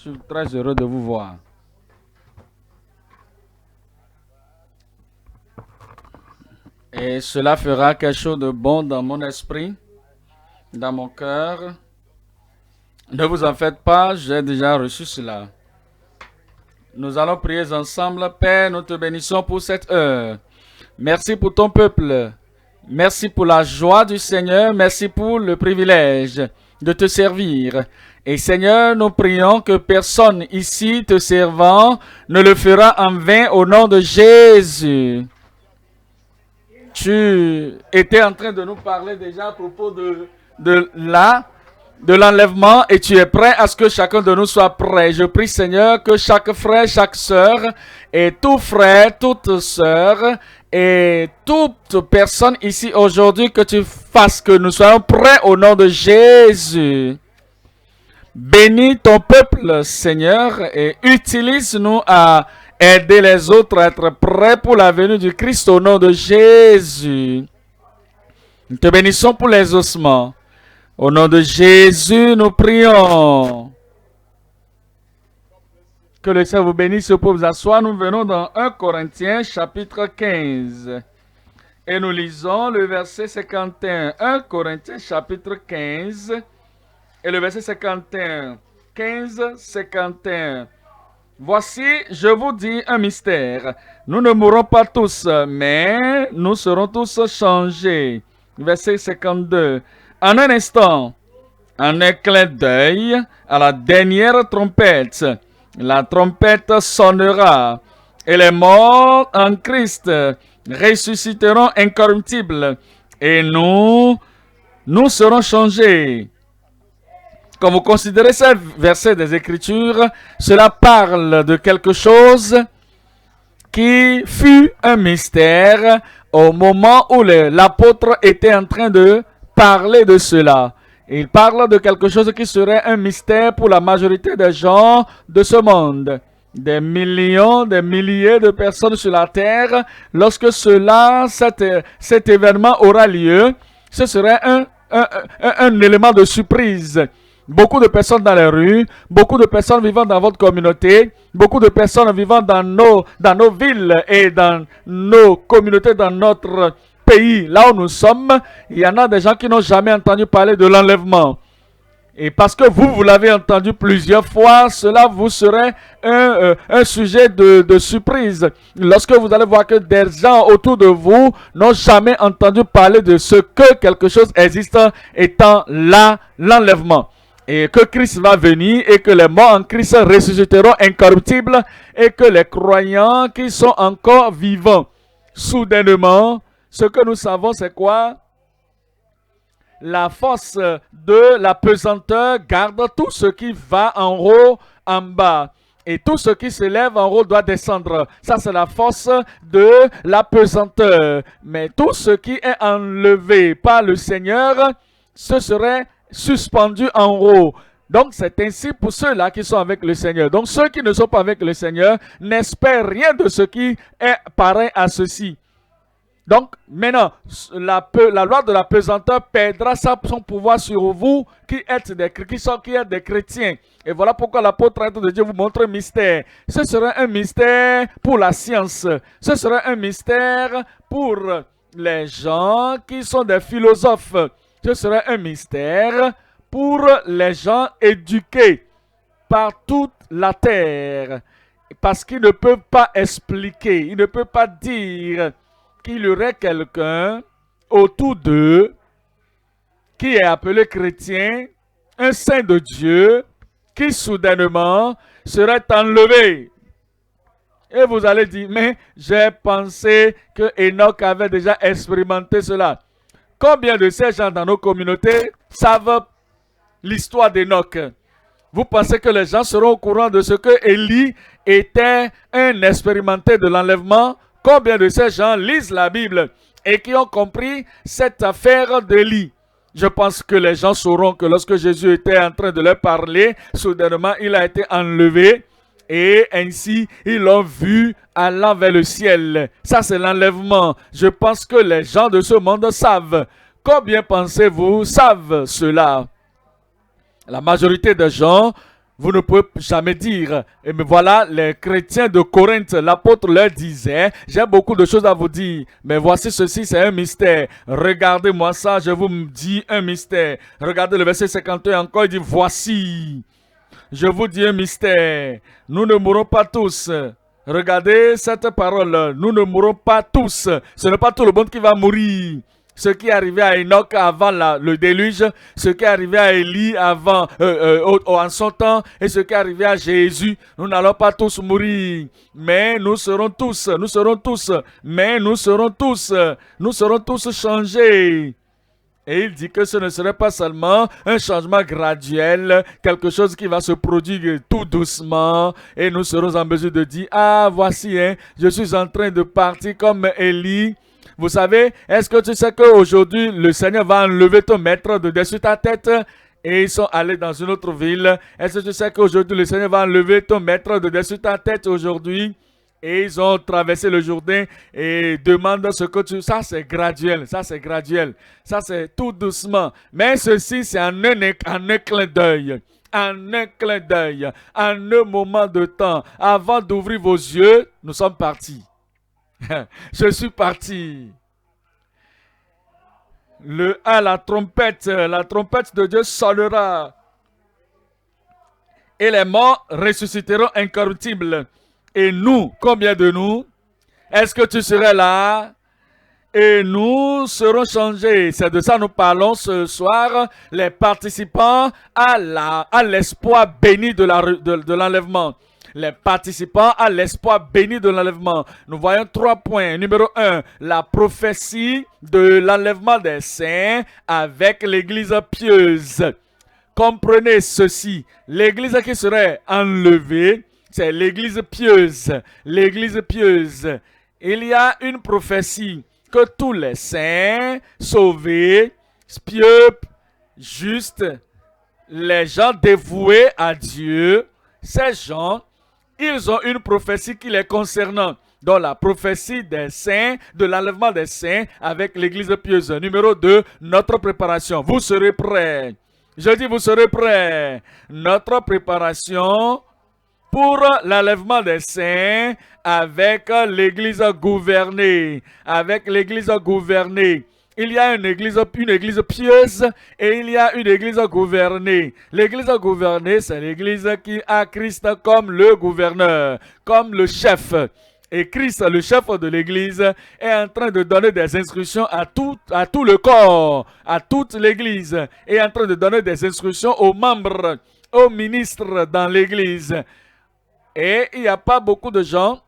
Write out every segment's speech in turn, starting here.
Je suis très heureux de vous voir. Et cela fera quelque chose de bon dans mon esprit, dans mon cœur. Ne vous en faites pas, j'ai déjà reçu cela. Nous allons prier ensemble. Père, nous te bénissons pour cette heure. Merci pour ton peuple. Merci pour la joie du Seigneur. Merci pour le privilège de te servir. Et Seigneur, nous prions que personne ici te servant ne le fera en vain au nom de Jésus. Tu étais en train de nous parler déjà à propos de l'enlèvement et tu es prêt à ce que chacun de nous soit prêt. Je prie Seigneur que chaque frère, chaque sœur et tout frère, toute sœur et toute personne ici aujourd'hui que tu fasses que nous soyons prêts au nom de Jésus. Bénis ton peuple Seigneur et utilise-nous à aider les autres à être prêts pour la venue du Christ au nom de Jésus. Nous te bénissons pour les ossements. Au nom de Jésus, nous prions. Que le Seigneur vous bénisse pour vous asseoir. Nous venons dans 1 Corinthiens chapitre 15. Et nous lisons le verset 51. 1 Corinthiens chapitre 15 et le verset 51. 15, 51. Voici, je vous dis un mystère. Nous ne mourrons pas tous, mais nous serons tous changés. Verset 52. En un instant, en un clin d'œil, à la dernière trompette, la trompette sonnera, et les morts en Christ ressusciteront incorruptibles, et nous serons changés. Quand vous considérez ce verset des Écritures, cela parle de quelque chose qui fut un mystère au moment où l'apôtre était en train de parler de cela. Il parle de quelque chose qui serait un mystère pour la majorité des gens de ce monde. Des millions, des milliers de personnes sur la terre. Lorsque cet événement aura lieu, ce serait un élément de surprise. Beaucoup de personnes dans les rues, beaucoup de personnes vivant dans votre communauté, beaucoup de personnes vivant dans nos villes et dans nos communautés, dans notre pays, là où nous sommes, il y en a des gens qui n'ont jamais entendu parler de l'enlèvement. Et parce que vous l'avez entendu plusieurs fois, cela vous serait un sujet de surprise. Lorsque vous allez voir que des gens autour de vous n'ont jamais entendu parler de ce que quelque chose existe étant là, l'enlèvement. Et que Christ va venir et que les morts en Christ ressusciteront incorruptibles et que les croyants qui sont encore vivants, soudainement, ce que nous savons c'est quoi? La force de la pesanteur garde tout ce qui va en haut, en bas. Et tout ce qui se lève en haut doit descendre. Ça, c'est la force de la pesanteur. Mais tout ce qui est enlevé par le Seigneur, ce serait suspendu en haut. Donc, c'est ainsi pour ceux-là qui sont avec le Seigneur. Donc, ceux qui ne sont pas avec le Seigneur n'espèrent rien de ce qui est pareil à ceci. Donc, maintenant, la loi de la pesanteur perdra son pouvoir sur vous qui êtes des chrétiens. Et voilà pourquoi l'apôtre de Dieu vous montre un mystère. Ce serait un mystère pour la science. Ce serait un mystère pour les gens qui sont des philosophes. Ce serait un mystère pour les gens éduqués par toute la terre. Parce qu'ils ne peuvent pas expliquer, ils ne peuvent pas dire qu'il y aurait quelqu'un autour d'eux qui est appelé chrétien, un saint de Dieu, qui soudainement serait enlevé. Et vous allez dire, mais j'ai pensé que Enoch avait déjà expérimenté cela. Combien de ces gens dans nos communautés savent l'histoire d'Enoch? Vous pensez que les gens seront au courant de ce que Élie était un expérimenté de l'enlèvement? Combien de ces gens lisent la Bible et qui ont compris cette affaire d'Élie? Je pense que les gens sauront que lorsque Jésus était en train de leur parler, soudainement il a été enlevé et ainsi ils l'ont vu allant vers le ciel. Ça c'est l'enlèvement. Je pense que les gens de ce monde savent. Combien pensez-vous savent cela? La majorité des gens Vous ne pouvez jamais dire. Et mais voilà, les chrétiens de Corinthe, l'apôtre leur disait, j'ai beaucoup de choses à vous dire, mais voici ceci, c'est un mystère. Regardez-moi ça, je vous dis un mystère. Regardez le verset 51 encore, il dit, voici, je vous dis un mystère. Nous ne mourrons pas tous. Regardez cette parole, nous ne mourrons pas tous. Ce n'est pas tout le monde qui va mourir. Ce qui est arrivé à Enoch avant le déluge, ce qui est arrivé à Élie avant, en son temps, et ce qui est arrivé à Jésus, nous n'allons pas tous mourir, mais nous serons tous changés. Et il dit que ce ne serait pas seulement un changement graduel, quelque chose qui va se produire tout doucement, et nous serons en mesure de dire, ah voici, je suis en train de partir comme Élie. Vous savez, est-ce que tu sais qu'aujourd'hui, le Seigneur va enlever ton maître de dessus ta tête et ils sont allés dans une autre ville? Est-ce que tu sais qu'aujourd'hui, le Seigneur va enlever ton maître de dessus ta tête aujourd'hui? Et ils ont traversé le Jourdain et demandent ce que tu... Ça, c'est graduel. Ça, c'est tout doucement. Mais ceci, c'est en un clin d'œil. En un clin d'œil. En un moment de temps. Avant d'ouvrir vos yeux, nous sommes partis. Je suis parti. Le 1, la trompette de Dieu sonnera. Et les morts ressusciteront incorruptibles. Et nous, combien de nous? Est-ce que tu serais là? Et nous serons changés. C'est de ça que nous parlons ce soir, les participants à l'espoir béni de l'enlèvement. Les participants à l'espoir béni de l'enlèvement. Nous voyons 3 points. Numéro 1, la prophétie de l'enlèvement des saints avec l'église pieuse. Comprenez ceci. L'église qui serait enlevée, c'est l'église pieuse. L'église pieuse. Il y a une prophétie que tous les saints, sauvés, pieux, justes, les gens dévoués à Dieu, ces gens, ils ont une prophétie qui les concernant. Donc la prophétie des saints, de l'enlèvement des saints avec l'église pieuse. Numéro 2, notre préparation. Vous serez prêts. Je dis vous serez prêts. Notre préparation pour l'enlèvement des saints avec l'église gouvernée. Avec l'église gouvernée. Il y a une église pieuse et il y a une église gouvernée. L'église gouvernée, c'est l'église qui a Christ comme le gouverneur, comme le chef. Et Christ, le chef de l'église, est en train de donner des instructions à tout le corps, à toute l'église. Et est en train de donner des instructions aux membres, aux ministres dans l'église. Et il n'y a pas beaucoup de gens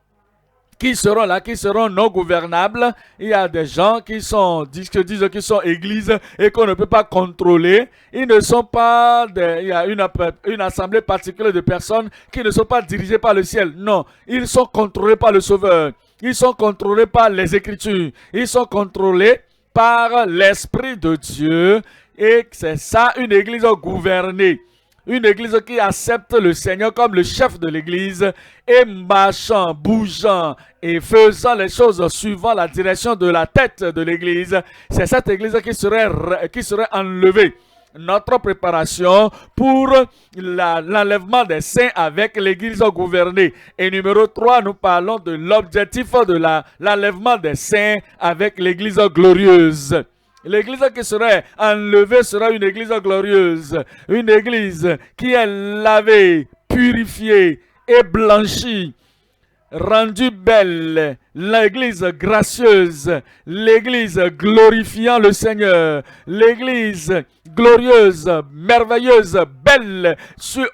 qui seront là, qui seront non gouvernables. Il y a des gens qui disent qu'ils sont églises et qu'on ne peut pas contrôler. Ils ne sont pas, il y a une assemblée particulière de personnes qui ne sont pas dirigées par le ciel. Non, ils sont contrôlés par le Sauveur. Ils sont contrôlés par les Écritures. Ils sont contrôlés par l'Esprit de Dieu. Et c'est ça, une église gouvernée. Une église qui accepte le Seigneur comme le chef de l'église et marchant, bougeant et faisant les choses suivant la direction de la tête de l'église. C'est cette église qui serait enlevée. Notre préparation pour l'enlèvement des saints avec l'église gouvernée. Et numéro 3, nous parlons de l'objectif de l'enlèvement des saints avec l'église glorieuse. L'église qui serait enlevée sera une église glorieuse, une église qui est lavée, purifiée et blanchie, rendue belle, l'église gracieuse, l'église glorifiant le Seigneur, l'église glorieuse, merveilleuse, belle,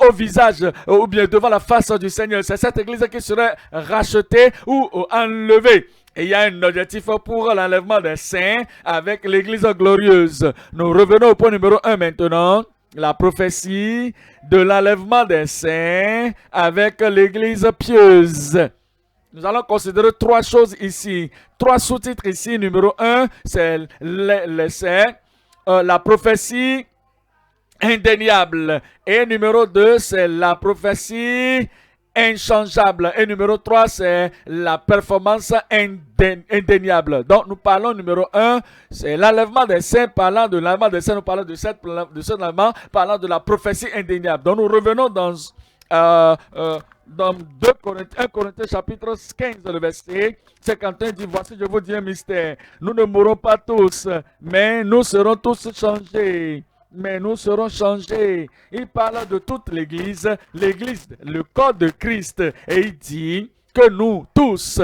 au visage ou bien devant la face du Seigneur. C'est cette église qui serait rachetée ou enlevée. Et il y a un objectif pour l'enlèvement des saints avec l'église glorieuse. Nous revenons au point numéro 1 maintenant. La prophétie de l'enlèvement des saints avec l'église pieuse. Nous allons considérer 3 choses ici. 3 sous-titres ici. Numéro 1, c'est la prophétie indéniable. Et numéro 2, c'est la prophétie inchangeable. Et numéro 3, c'est la performance indéniable. Donc, nous parlons numéro 1, c'est l'enlèvement des saints. Parlant de l'enlèvement des saints, nous parlons de cet enlèvement, parlant de la prophétie indéniable. Donc, nous revenons dans dans 1 Corinthiens chapitre 15, le verset 51 dit, voici, je vous dis un mystère. Nous ne mourrons pas tous, mais nous serons tous changés. Mais nous serons changés. Il parle de toute l'Église, le corps de Christ. Et il dit que nous tous,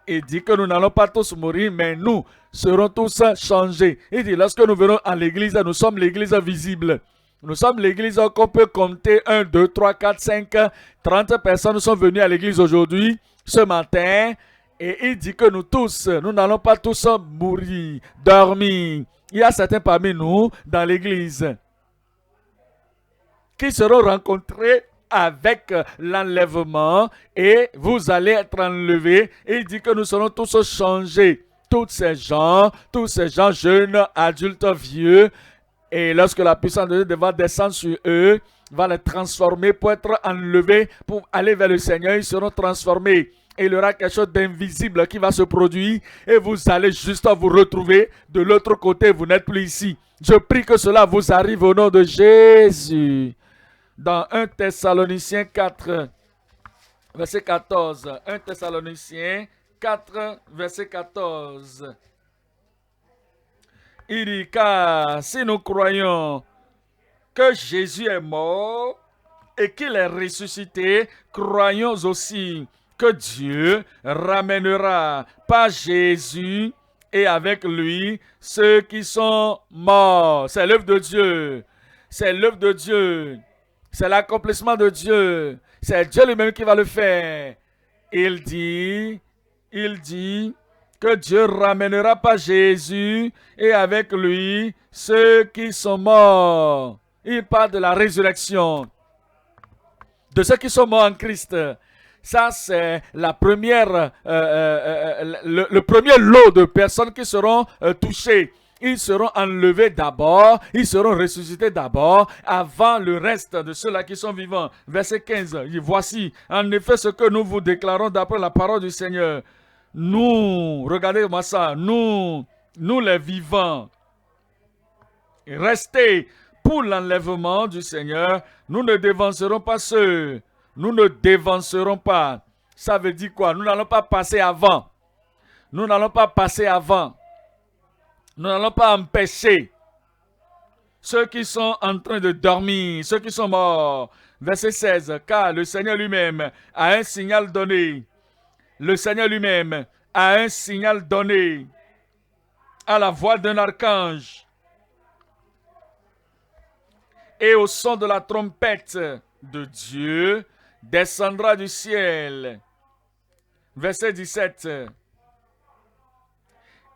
il dit que nous n'allons pas tous mourir, mais nous serons tous changés. Il dit, lorsque nous venons à l'église, nous sommes l'église visible. Nous sommes l'église qu'on peut compter 1, 2, 3, 4, 5, 30 personnes sont venues à l'église aujourd'hui, ce matin. Et il dit que nous tous, nous n'allons pas tous mourir, dormir. Il y a certains parmi nous dans l'église qui seront rencontrés avec l'enlèvement et vous allez être enlevés. Il dit que nous serons tous changés. Tous ces gens jeunes, adultes, vieux, et lorsque la puissance de Dieu va descendre sur eux, va les transformer pour être enlevés, pour aller vers le Seigneur, ils seront transformés. Et il y aura quelque chose d'invisible qui va se produire et vous allez juste vous retrouver de l'autre côté, vous n'êtes plus ici. Je prie que cela vous arrive au nom de Jésus. Dans 1 Thessaloniciens 4, verset 14. 1 Thessaloniciens 4, verset 14. Il dit, car si nous croyons que Jésus est mort et qu'il est ressuscité, croyons aussi que Dieu ramènera par Jésus et avec lui ceux qui sont morts. C'est l'œuvre de Dieu. C'est l'œuvre de Dieu. C'est l'accomplissement de Dieu. C'est Dieu lui-même qui va le faire. Il dit que Dieu ramènera pas Jésus et avec lui ceux qui sont morts. Il parle de la résurrection. De ceux qui sont morts en Christ. Ça, c'est la première, le premier lot de personnes qui seront touchées. Ils seront enlevés d'abord, ils seront ressuscités d'abord, avant le reste de ceux-là qui sont vivants. Verset 15, voici, en effet, ce que nous vous déclarons d'après la parole du Seigneur. Nous, regardez-moi ça, nous les vivants, restez pour l'enlèvement du Seigneur, nous ne dévancerons pas ceux. Nous ne dévancerons pas. Ça veut dire quoi? Nous n'allons pas passer avant. Nous n'allons pas passer avant. Nous n'allons pas empêcher ceux qui sont en train de dormir, ceux qui sont morts. Verset 16. Car le Seigneur lui-même a un signal donné. Le Seigneur lui-même a un signal donné à la voix d'un archange et au son de la trompette de Dieu descendra du ciel. Verset 17.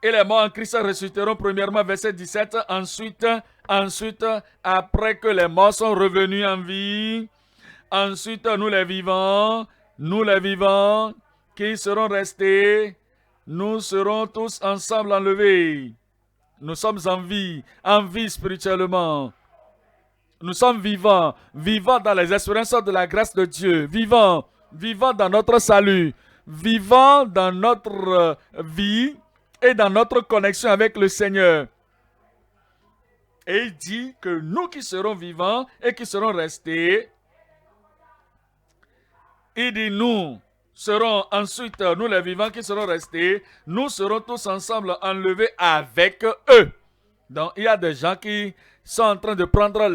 Et les morts en Christ ressusciteront premièrement, verset 17. Ensuite, après que les morts sont revenus en vie, ensuite nous les vivants, qui seront restés, nous serons tous ensemble enlevés. Nous sommes en vie spirituellement. Nous sommes vivants dans les expériences de la grâce de Dieu, vivants dans notre salut, vivants dans notre vie et dans notre connexion avec le Seigneur. Et il dit que nous qui serons vivants et qui serons restés, il dit nous serons ensuite, nous les vivants qui serons restés, nous serons tous ensemble enlevés avec eux. Donc il y a des gens qui sont en train de prendre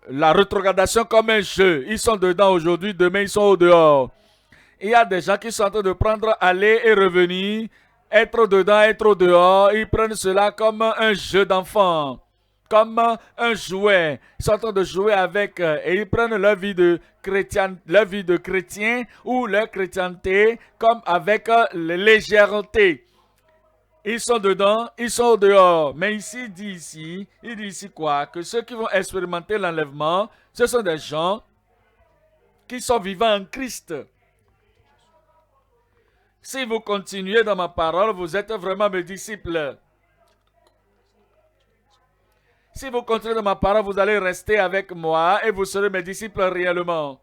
la rétrogradation comme un jeu. Ils sont dedans aujourd'hui, demain ils sont au dehors. Il y a des gens qui sont en train de prendre aller et revenir, être dedans, être au dehors. Ils prennent cela comme un jeu d'enfant, comme un jouet. Ils sont en train de jouer avec et ils prennent leur vie de chrétien, ou leur chrétienté comme avec légèreté. Ils sont dedans, ils sont au dehors. Mais ici, il dit ici quoi? Que ceux qui vont expérimenter l'enlèvement, ce sont des gens qui sont vivants en Christ. Si vous continuez dans ma parole, vous êtes vraiment mes disciples. Si vous continuez dans ma parole, vous allez rester avec moi et vous serez mes disciples réellement.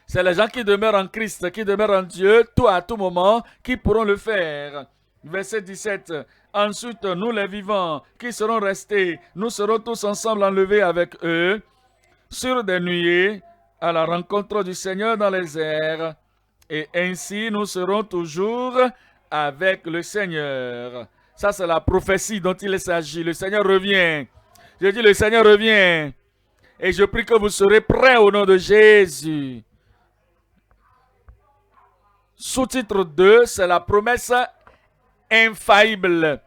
C'est les gens qui demeurent en Christ, qui demeurent en Dieu, tout à tout moment, qui pourront le faire. Verset 17. Ensuite, nous les vivants qui serons restés, nous serons tous ensemble enlevés avec eux sur des nuées à la rencontre du Seigneur dans les airs. Et ainsi, nous serons toujours avec le Seigneur. Ça, c'est la prophétie dont il s'agit. Le Seigneur revient. Je dis, le Seigneur revient. Et je prie que vous serez prêts au nom de Jésus. Sous-titre 2, c'est la promesse infaillible.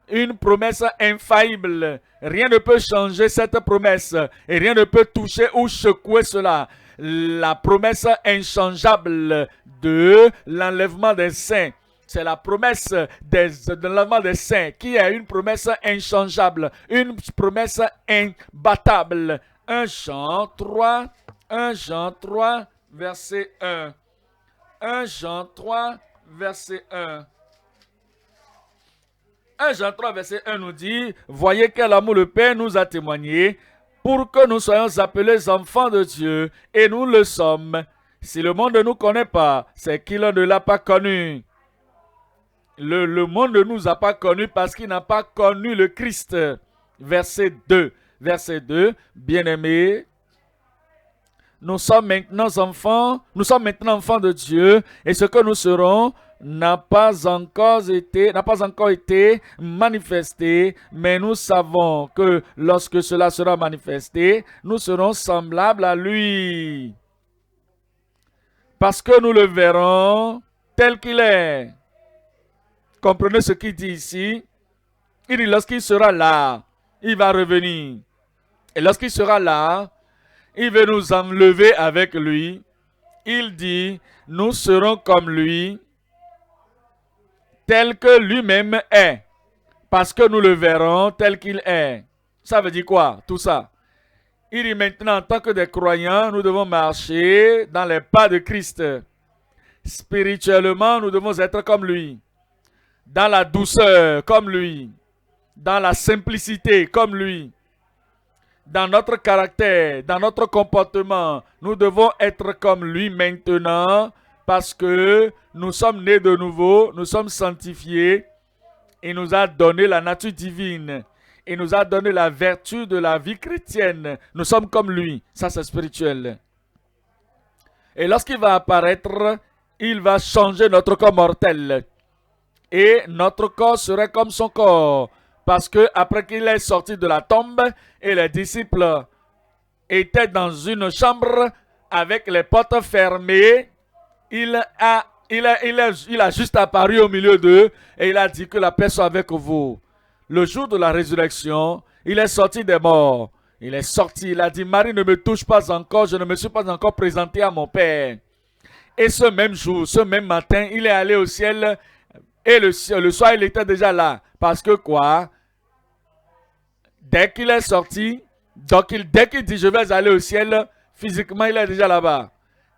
Une promesse infaillible. Rien ne peut changer cette promesse. Et rien ne peut toucher ou secouer cela. La promesse inchangeable de l'enlèvement des saints. C'est la promesse de l'enlèvement des saints qui est une promesse inchangeable. Une promesse imbattable. 1 Jean 3, verset 1. 1 Jean 3, verset 1. 1 Jean 3, verset 1 nous dit, « Voyez quel amour le Père nous a témoigné pour que nous soyons appelés enfants de Dieu, et nous le sommes. Si le monde ne nous connaît pas, c'est qu'il ne l'a pas connu. » Le monde ne nous a pas connus parce qu'il n'a pas connu le Christ. Verset 2. Verset 2, « Bien-aimés, nous sommes maintenant enfants de Dieu, et ce que nous serons n'a pas encore été manifesté, mais nous savons que lorsque cela sera manifesté, nous serons semblables à lui. Parce que nous le verrons tel qu'il est. » Comprenez ce qu'il dit ici? Il dit lorsqu'il sera là, il va revenir. Et lorsqu'il sera là, il veut nous enlever avec lui. Il dit, nous serons comme lui, tel que lui-même est, parce que nous le verrons tel qu'il est. Ça veut dire quoi, tout ça? Il dit maintenant, en tant que des croyants, nous devons marcher dans les pas de Christ. Spirituellement, nous devons être comme lui. Dans la douceur, comme lui. Dans la simplicité, comme lui. Dans notre caractère, dans notre comportement, nous devons être comme lui maintenant parce que nous sommes nés de nouveau, nous sommes sanctifiés. Il nous a donné la nature divine. Il nous a donné la vertu de la vie chrétienne. Nous sommes comme lui. Ça, c'est spirituel. Et lorsqu'il va apparaître, il va changer notre corps mortel. Et notre corps serait comme son corps. Parce que après qu'il est sorti de la tombe et les disciples étaient dans une chambre avec les portes fermées, il a juste apparu au milieu d'eux et il a dit que la paix soit avec vous. Le jour de la résurrection, il est sorti des morts. Il est sorti, il a dit, Marie ne me touche pas encore, je ne me suis pas encore présenté à mon Père. Et ce même jour, ce même matin, il est allé au ciel et le soir, il était déjà là. Parce que quoi? Dès qu'il est sorti, dès qu'il dit je vais aller au ciel, physiquement il est déjà là-bas.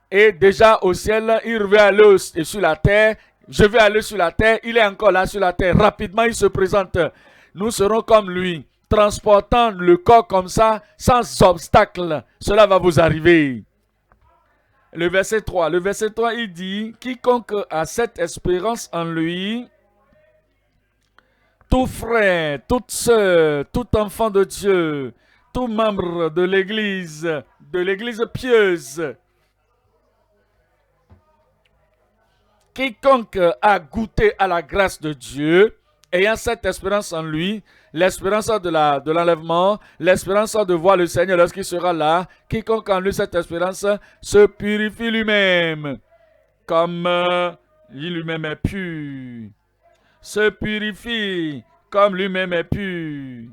Et déjà au ciel, il veut aller sur la terre. Je vais aller sur la terre, il est encore là sur la terre. Rapidement, il se présente. Nous serons comme lui, transportant le corps comme ça, sans obstacle. Cela va vous arriver. Le verset 3, il dit, quiconque a cette espérance en lui, tout frère, toute sœur, tout enfant de Dieu, tout membre de l'Église pieuse, quiconque a goûté à la grâce de Dieu, ayant cette espérance en lui, l'espérance de l'enlèvement, l'espérance de voir le Seigneur lorsqu'il sera là, quiconque a en lui cette espérance se purifie lui-même, comme lui-même est pur. Se purifie comme lui-même est pur.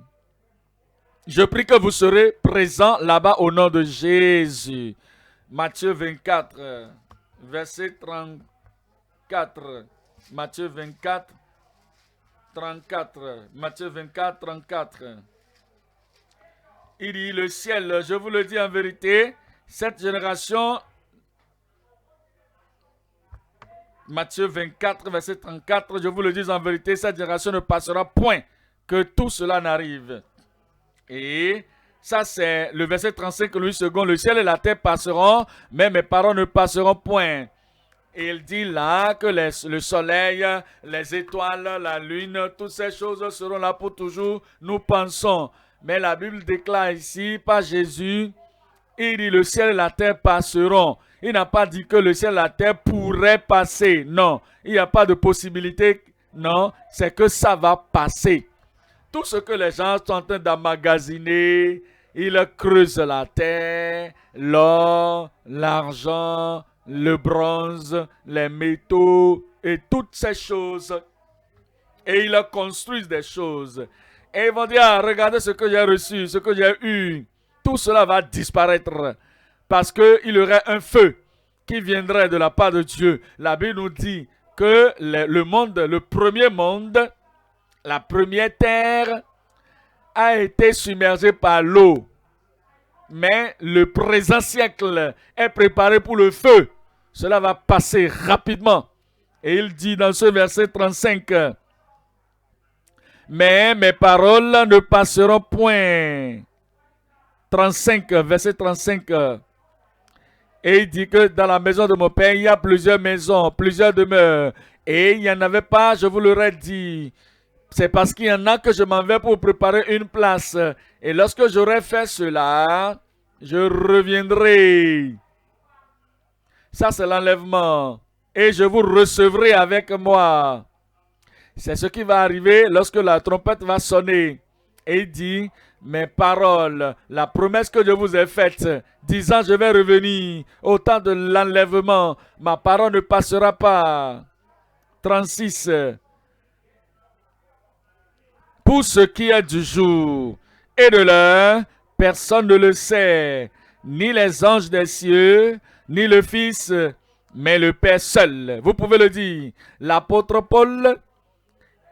Je prie que vous serez présents là-bas au nom de Jésus. Matthieu 24, verset 34. Matthieu 24, 34. Matthieu 24, 34. Il dit, le ciel, je vous le dis en vérité, cette génération... Matthieu 24, verset 34, je vous le dis en vérité, cette génération ne passera point que tout cela n'arrive. Et ça c'est le verset 35, le second, le ciel et la terre passeront, mais mes paroles ne passeront point. Et il dit là que le soleil, les étoiles, la lune, toutes ces choses seront là pour toujours. Nous pensons. Mais la Bible déclare ici, par Jésus, il dit le ciel et la terre passeront. Il n'a pas dit que le ciel et la terre pourraient passer. Non, il n'y a pas de possibilité. Non, c'est que ça va passer. Tout ce que les gens sont en train d'emmagasiner, ils creusent la terre, l'or, l'argent, le bronze, les métaux et toutes ces choses. Et ils construisent des choses. Et ils vont dire, ah, regardez ce que j'ai reçu, ce que j'ai eu. Tout cela va disparaître. Parce qu'il y aurait un feu qui viendrait de la part de Dieu. La Bible nous dit que le monde, le premier monde, la première terre a été submergée par l'eau. Mais le présent siècle est préparé pour le feu. Cela va passer rapidement. Et il dit dans ce verset 35, mais mes paroles ne passeront point. 35, verset 35. Et il dit que dans la maison de mon père, il y a plusieurs maisons, plusieurs demeures. Et il n'y en avait pas, je vous l'aurais dit. C'est parce qu'il y en a que je m'en vais pour préparer une place. Et lorsque j'aurai fait cela, je reviendrai. Ça, c'est l'enlèvement. Et je vous recevrai avec moi. C'est ce qui va arriver lorsque la trompette va sonner. Et il dit, mes paroles, la promesse que je vous ai faite, disant je vais revenir au temps de l'enlèvement, ma parole ne passera pas. 36. Pour ce qui est du jour et de l'heure, personne ne le sait, ni les anges des cieux, ni le Fils, mais le Père seul. Vous pouvez le dire. L'apôtre Paul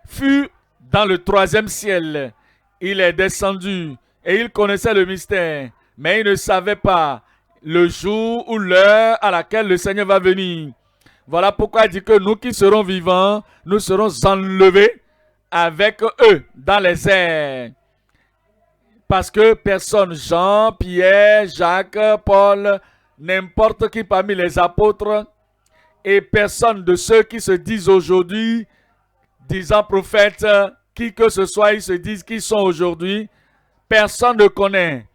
fut dans le 3e ciel. Il est descendu et il connaissait le mystère, mais il ne savait pas le jour ou l'heure à laquelle le Seigneur va venir. Voilà pourquoi il dit que nous qui serons vivants, nous serons enlevés avec eux dans les airs. Parce que personne, Jean, Pierre, Jacques, Paul, n'importe qui parmi les apôtres, et personne de ceux qui se disent aujourd'hui, disant prophètes, qui que ce soit, ils se disent qu'ils sont aujourd'hui, personne ne connaît.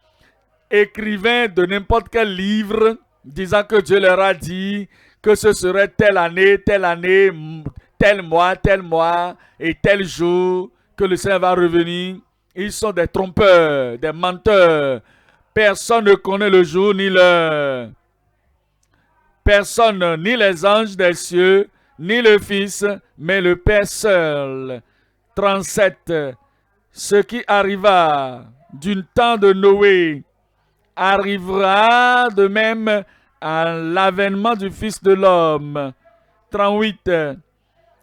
Écrivain de n'importe quel livre, disant que Dieu leur a dit que ce serait telle année, tel mois et tel jour que le Seigneur va revenir. Ils sont des trompeurs, des menteurs. Personne ne connaît le jour ni l'heure. Personne, ni les anges des cieux, ni le Fils, mais le Père seul. 37. Ce qui arriva du temps de Noé arrivera de même à l'avènement du Fils de l'homme. 38.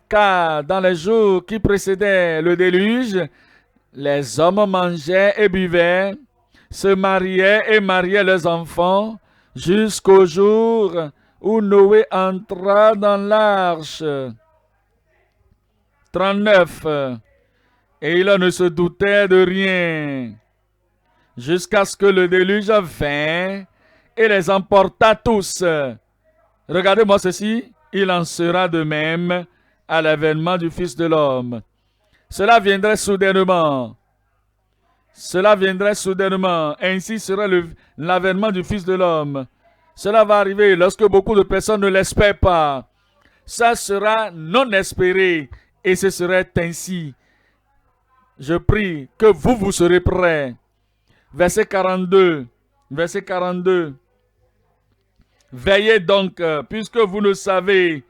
Car dans les jours qui précédaient le déluge, les hommes mangeaient et buvaient, se mariaient et mariaient leurs enfants, jusqu'au jour où Noé entra dans l'arche. 39. Et il ne se doutait de rien, jusqu'à ce que le déluge vint et les emporta tous. Regardez-moi ceci, il en sera de même à l'avènement du Fils de l'homme. Cela viendrait soudainement. Cela viendrait soudainement. Ainsi sera l'avènement du Fils de l'homme. Cela va arriver lorsque beaucoup de personnes ne l'espèrent pas. Ça sera non espéré et ce serait ainsi. Je prie que vous serez prêts. Verset 42. Verset 42. Veillez donc, puisque vous ne savez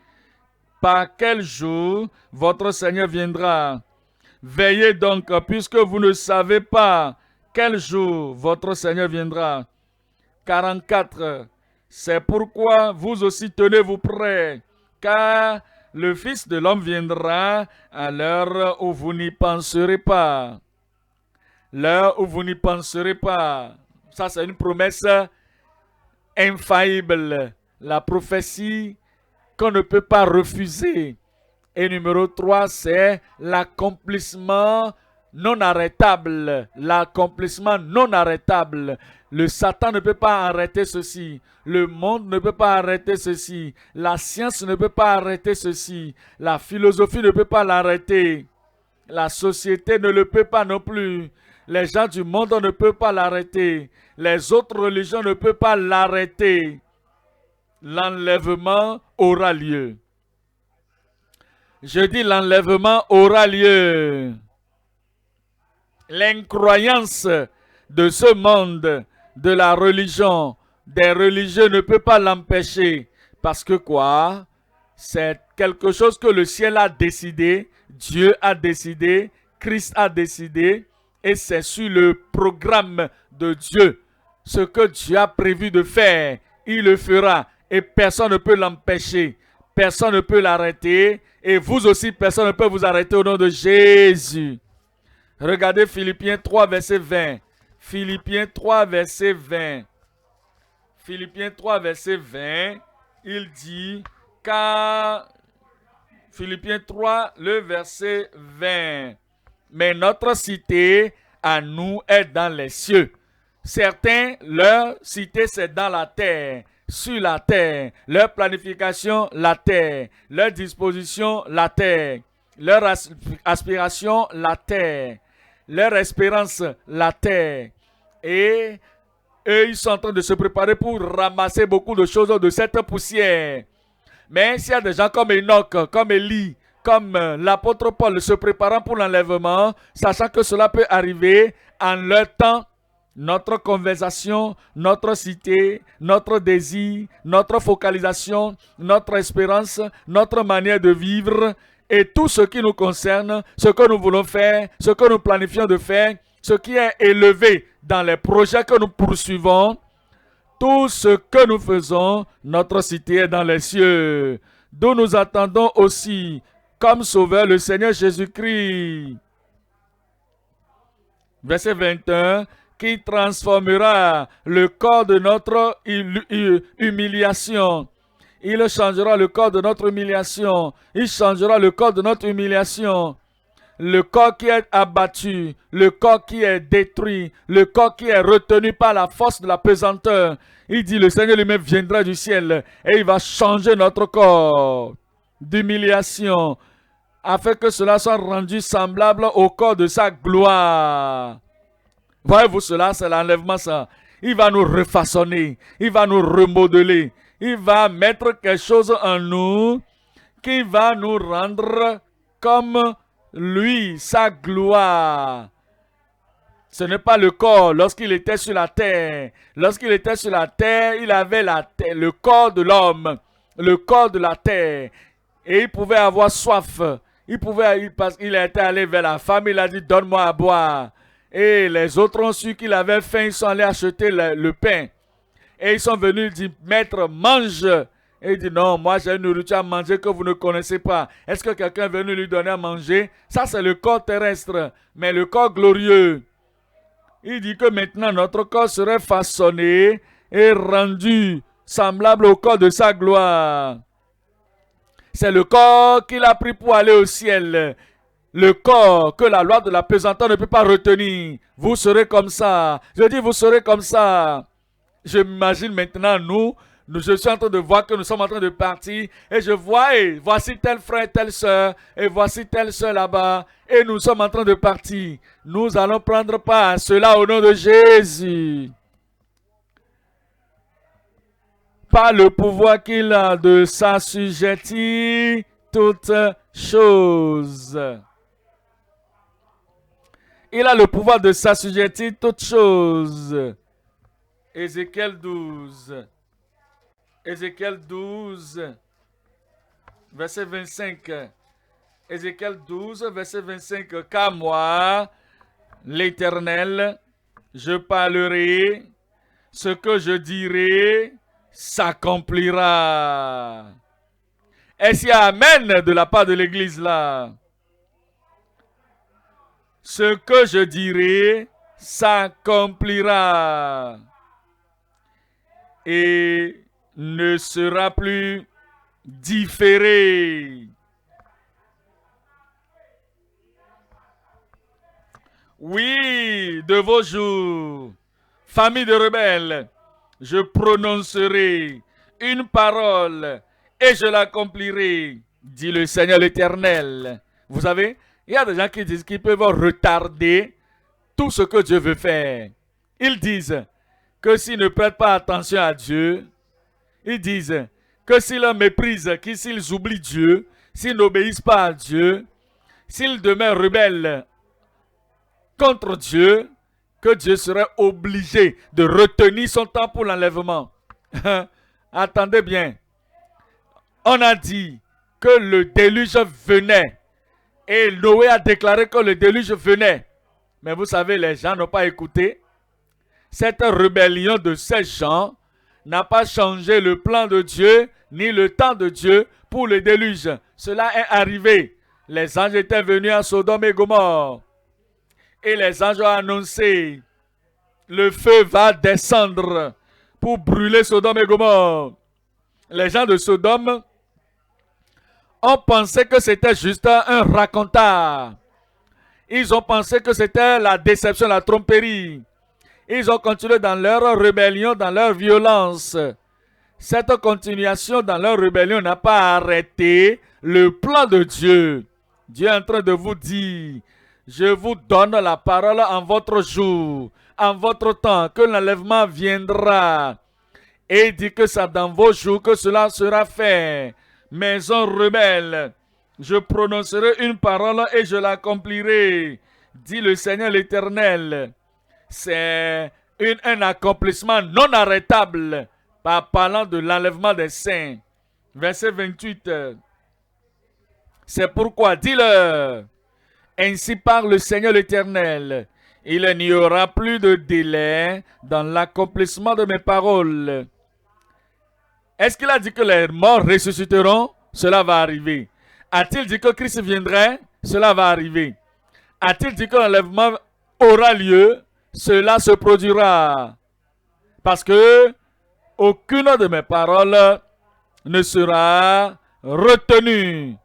par quel jour votre Seigneur viendra. Veillez donc, puisque vous ne savez pas quel jour votre Seigneur viendra. 44. C'est pourquoi vous aussi tenez-vous prêts, car le Fils de l'homme viendra à l'heure où vous n'y penserez pas. L'heure où vous n'y penserez pas. Ça, c'est une promesse infaillible. La prophétie qu'on ne peut pas refuser. Et numéro 3, c'est l'accomplissement non arrêtable, l'accomplissement non arrêtable. Le Satan ne peut pas arrêter ceci. Le monde ne peut pas arrêter ceci. La science ne peut pas arrêter ceci. La philosophie ne peut pas l'arrêter. La société ne le peut pas non plus. Les gens du monde ne peuvent pas l'arrêter. Les autres religions ne peuvent pas l'arrêter. L'enlèvement aura lieu. Je dis l'enlèvement aura lieu. L'incroyance de ce monde, de la religion, des religieux ne peut pas l'empêcher. Parce que quoi? C'est quelque chose que le ciel a décidé, Dieu a décidé, Christ a décidé, et c'est sur le programme de Dieu. Ce que Dieu a prévu de faire, il le fera, et personne ne peut l'empêcher, personne ne peut l'arrêter, et vous aussi, personne ne peut vous arrêter au nom de Jésus. Regardez Philippiens 3, verset 20. Philippiens 3, verset 20. Philippiens 3, verset 20, il dit, car Philippiens 3, le verset 20. Mais notre cité à nous est dans les cieux. Certains, leur cité c'est dans la terre, sur la terre. Leur planification, la terre. Leur disposition, la terre. Leur aspiration, la terre. Leur espérance, la terre. Et eux, ils sont en train de se préparer pour ramasser beaucoup de choses de cette poussière. Mais s'il y a des gens comme Enoch, comme Élie, comme l'apôtre Paul se préparant pour l'enlèvement, sachant que cela peut arriver en leur temps, notre conversation, notre cité, notre désir, notre focalisation, notre espérance, notre manière de vivre et tout ce qui nous concerne, ce que nous voulons faire, ce que nous planifions de faire, ce qui est élevé dans les projets que nous poursuivons, tout ce que nous faisons, notre cité est dans les cieux, d'où nous attendons aussi comme sauveur le Seigneur Jésus-Christ. Verset 21, qui transformera le corps de notre humiliation. Il changera le corps de notre humiliation. Il changera le corps de notre humiliation. Le corps qui est abattu, le corps qui est détruit, le corps qui est retenu par la force de la pesanteur. Il dit, le Seigneur lui-même viendra du ciel et il va changer notre corps d'humiliation afin que cela soit rendu semblable au corps de sa gloire. Voyez-vous cela, c'est l'enlèvement ça. Il va nous refaçonner, il va nous remodeler, il va mettre quelque chose en nous qui va nous rendre comme lui, sa gloire. Ce n'est pas le corps. Lorsqu'il était sur la terre, il avait le corps de l'homme, le corps de la terre. Et il pouvait avoir soif. Il était allé vers la femme, il a dit, donne-moi à boire. Et les autres ont su qu'il avait faim, ils sont allés acheter le pain. Et ils sont venus dire, maître, mange. Et il dit, non, moi j'ai une nourriture à manger que vous ne connaissez pas. Est-ce que quelqu'un est venu lui donner à manger? Ça, c'est le corps terrestre, mais le corps glorieux. Il dit que maintenant, notre corps serait façonné et rendu semblable au corps de sa gloire. C'est le corps qu'il a pris pour aller au ciel. Le corps que la loi de la pesanteur ne peut pas retenir. Vous serez comme ça. Je dis, vous serez comme ça. Je m'imagine maintenant, je suis en train de voir que nous sommes en train de partir et je vois, et voici tel frère, telle soeur, et voici telle soeur là-bas, et nous sommes en train de partir. Nous allons prendre part à cela au nom de Jésus. Par le pouvoir qu'il a de s'assujettir toutes choses. Il a le pouvoir de s'assujettir toutes choses. Ézéchiel 12. Ézéchiel 12, verset 25. Ézéchiel 12, verset 25. Car moi, l'Éternel, je parlerai, ce que je dirai s'accomplira. Est-ce qu'il y a amen de la part de l'Église là? Ce que je dirai s'accomplira. Et ne sera plus différé. Oui, de vos jours, famille de rebelles, je prononcerai une parole et je l'accomplirai, dit le Seigneur l'Éternel. Vous savez, il y a des gens qui disent qu'ils peuvent retarder tout ce que Dieu veut faire. Ils disent que s'ils ne prêtent pas attention à Dieu, ils disent que s'ils méprisent, que s'ils oublient Dieu, s'ils n'obéissent pas à Dieu, s'ils demeurent rebelles contre Dieu, que Dieu serait obligé de retenir son temps pour l'enlèvement. Attendez bien. On a dit que le déluge venait. Et Noé a déclaré que le déluge venait. Mais vous savez, les gens n'ont pas écouté. Cette rébellion de ces gens n'a pas changé le plan de Dieu, ni le temps de Dieu pour le déluge. Cela est arrivé. Les anges étaient venus à Sodome et Gomorrhe. Et les anges ont annoncé, le feu va descendre pour brûler Sodome et Gomorrhe. Les gens de Sodome ont pensé que c'était juste un raconteur. Ils ont pensé que c'était la déception, la tromperie. Ils ont continué dans leur rébellion, dans leur violence. Cette continuation dans leur rébellion n'a pas arrêté le plan de Dieu. Dieu est en train de vous dire, je vous donne la parole en votre jour, en votre temps, que l'enlèvement viendra. Et il dit que c'est dans vos jours que cela sera fait. Maison rebelle, je prononcerai une parole et je l'accomplirai, dit le Seigneur l'Éternel. C'est un accomplissement non arrêtable par parlant de l'enlèvement des saints. Verset 28. C'est pourquoi, dis-le, ainsi parle le Seigneur l'Éternel, il n'y aura plus de délai dans l'accomplissement de mes paroles. Est-ce qu'il a dit que les morts ressusciteront? Cela va arriver. A-t-il dit que Christ viendrait? Cela va arriver. A-t-il dit que l'enlèvement aura lieu? Cela se produira. Parce que aucune de mes paroles ne sera retenue.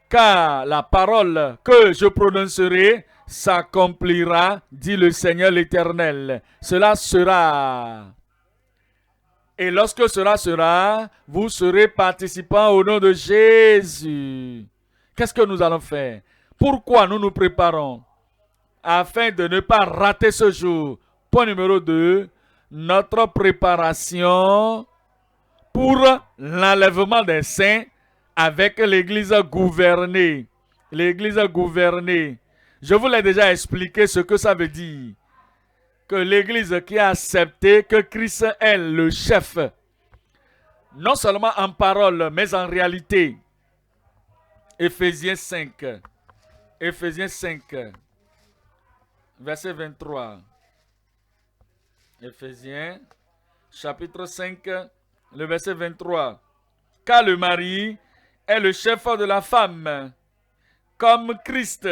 Car la parole que je prononcerai s'accomplira, dit le Seigneur l'Éternel. Cela sera. Et lorsque cela sera, vous serez participants au nom de Jésus. Qu'est-ce que nous allons faire? Pourquoi nous nous préparons? Afin de ne pas rater ce jour. Point numéro 2, notre préparation pour l'enlèvement des saints avec l'Église gouvernée. L'Église gouvernée. Je vous l'ai déjà expliqué ce que ça veut dire. Que l'Église qui a accepté que Christ est le chef, non seulement en parole, mais en réalité. Éphésiens 5. Éphésiens 5. Verset 23. Éphésiens, chapitre 5, le verset 23. Car le mari est le chef de la femme, comme Christ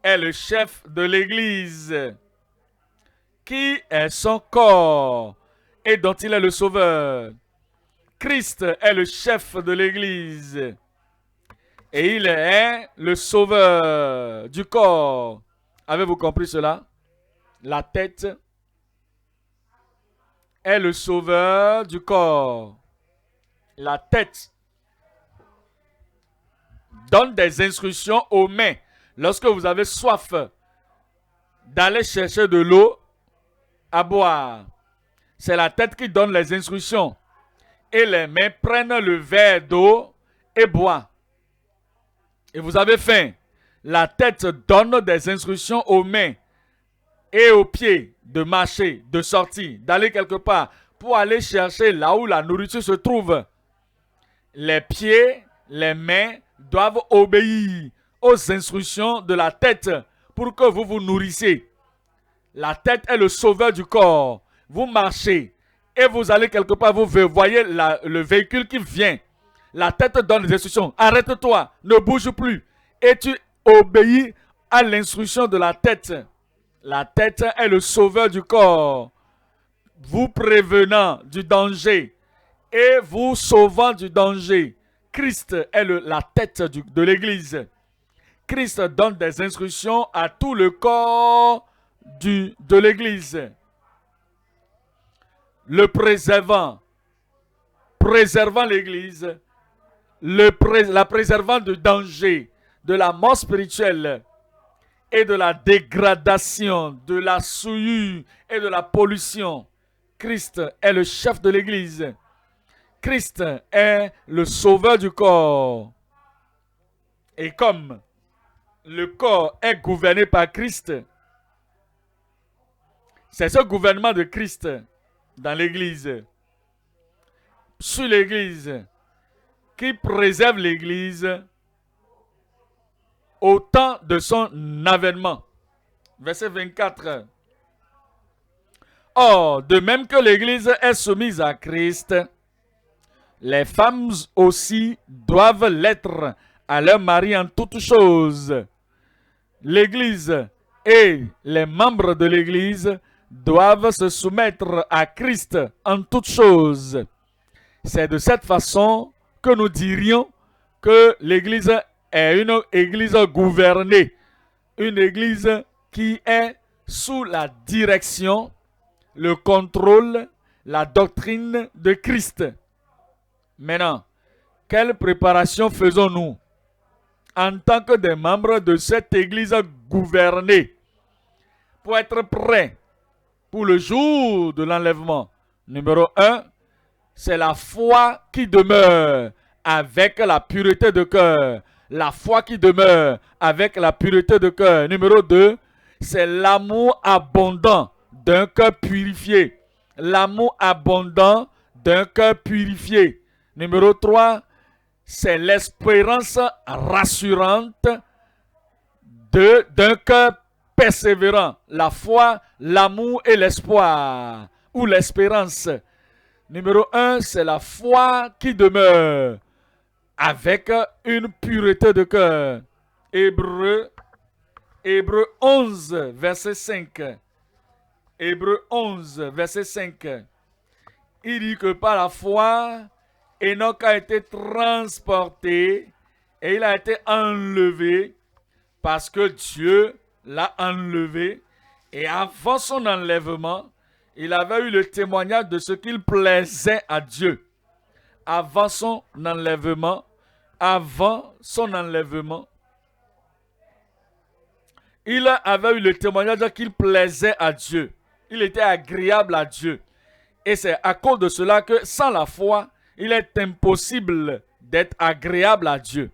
est le chef de l'Église, qui est son corps et dont il est le sauveur. Christ est le chef de l'Église et il est le sauveur du corps. Avez-vous compris cela? La tête est le sauveur du corps. La tête donne des instructions aux mains. Lorsque vous avez soif d'aller chercher de l'eau à boire, c'est la tête qui donne les instructions. Et les mains prennent le verre d'eau et boivent. Et vous avez faim. La tête donne des instructions aux mains et aux pieds de marcher, de sortir, d'aller quelque part pour aller chercher là où la nourriture se trouve. Les pieds, les mains doivent obéir aux instructions de la tête pour que vous vous nourrissiez. La tête est le sauveur du corps. Vous marchez et vous allez quelque part, vous voyez le véhicule qui vient. La tête donne des instructions. Arrête-toi, ne bouge plus. Et tu obéis à l'instruction de la tête. La tête est le sauveur du corps, vous prévenant du danger et vous sauvant du danger. Christ est la tête de l'Église. Christ donne des instructions à tout le corps de l'Église. Le préservant l'Église, la préservant du danger, de la mort spirituelle et de la dégradation, de la souillure et de la pollution. Christ est le chef de l'Église. Christ est le sauveur du corps. Et comme le corps est gouverné par Christ, c'est ce gouvernement de Christ dans l'Église, sur l'Église, qui préserve l'Église au temps de son avènement. Verset 24. Or, de même que l'Église est soumise à Christ, les femmes aussi doivent l'être à leur mari en toutes choses. L'Église et les membres de l'Église doivent se soumettre à Christ en toutes choses. C'est de cette façon que nous dirions que l'Église est une Église gouvernée, une Église qui est sous la direction, le contrôle, la doctrine de Christ. Maintenant, quelle préparation faisons-nous en tant que des membres de cette Église gouvernée pour être prêts pour le jour de l'enlèvement? Numéro 1, c'est la foi qui demeure avec la pureté de cœur. La foi qui demeure avec la pureté de cœur. Numéro 2, c'est l'amour abondant d'un cœur purifié. L'amour abondant d'un cœur purifié. Numéro 3, c'est l'espérance rassurante d'un cœur persévérant. La foi, l'amour et l'espoir, ou l'espérance. Numéro 1, c'est la foi qui demeure avec une pureté de cœur. Hébreux 11, verset 5. Hébreux 11, verset 5. Il dit que par la foi, Enoch a été transporté et il a été enlevé parce que Dieu l'a enlevé. Et avant son enlèvement, il avait eu le témoignage de ce qu'il plaisait à Dieu. Avant son enlèvement, il avait eu le témoignage qu'il plaisait à Dieu. Il était agréable à Dieu. Et c'est à cause de cela que sans la foi, il est impossible d'être agréable à Dieu.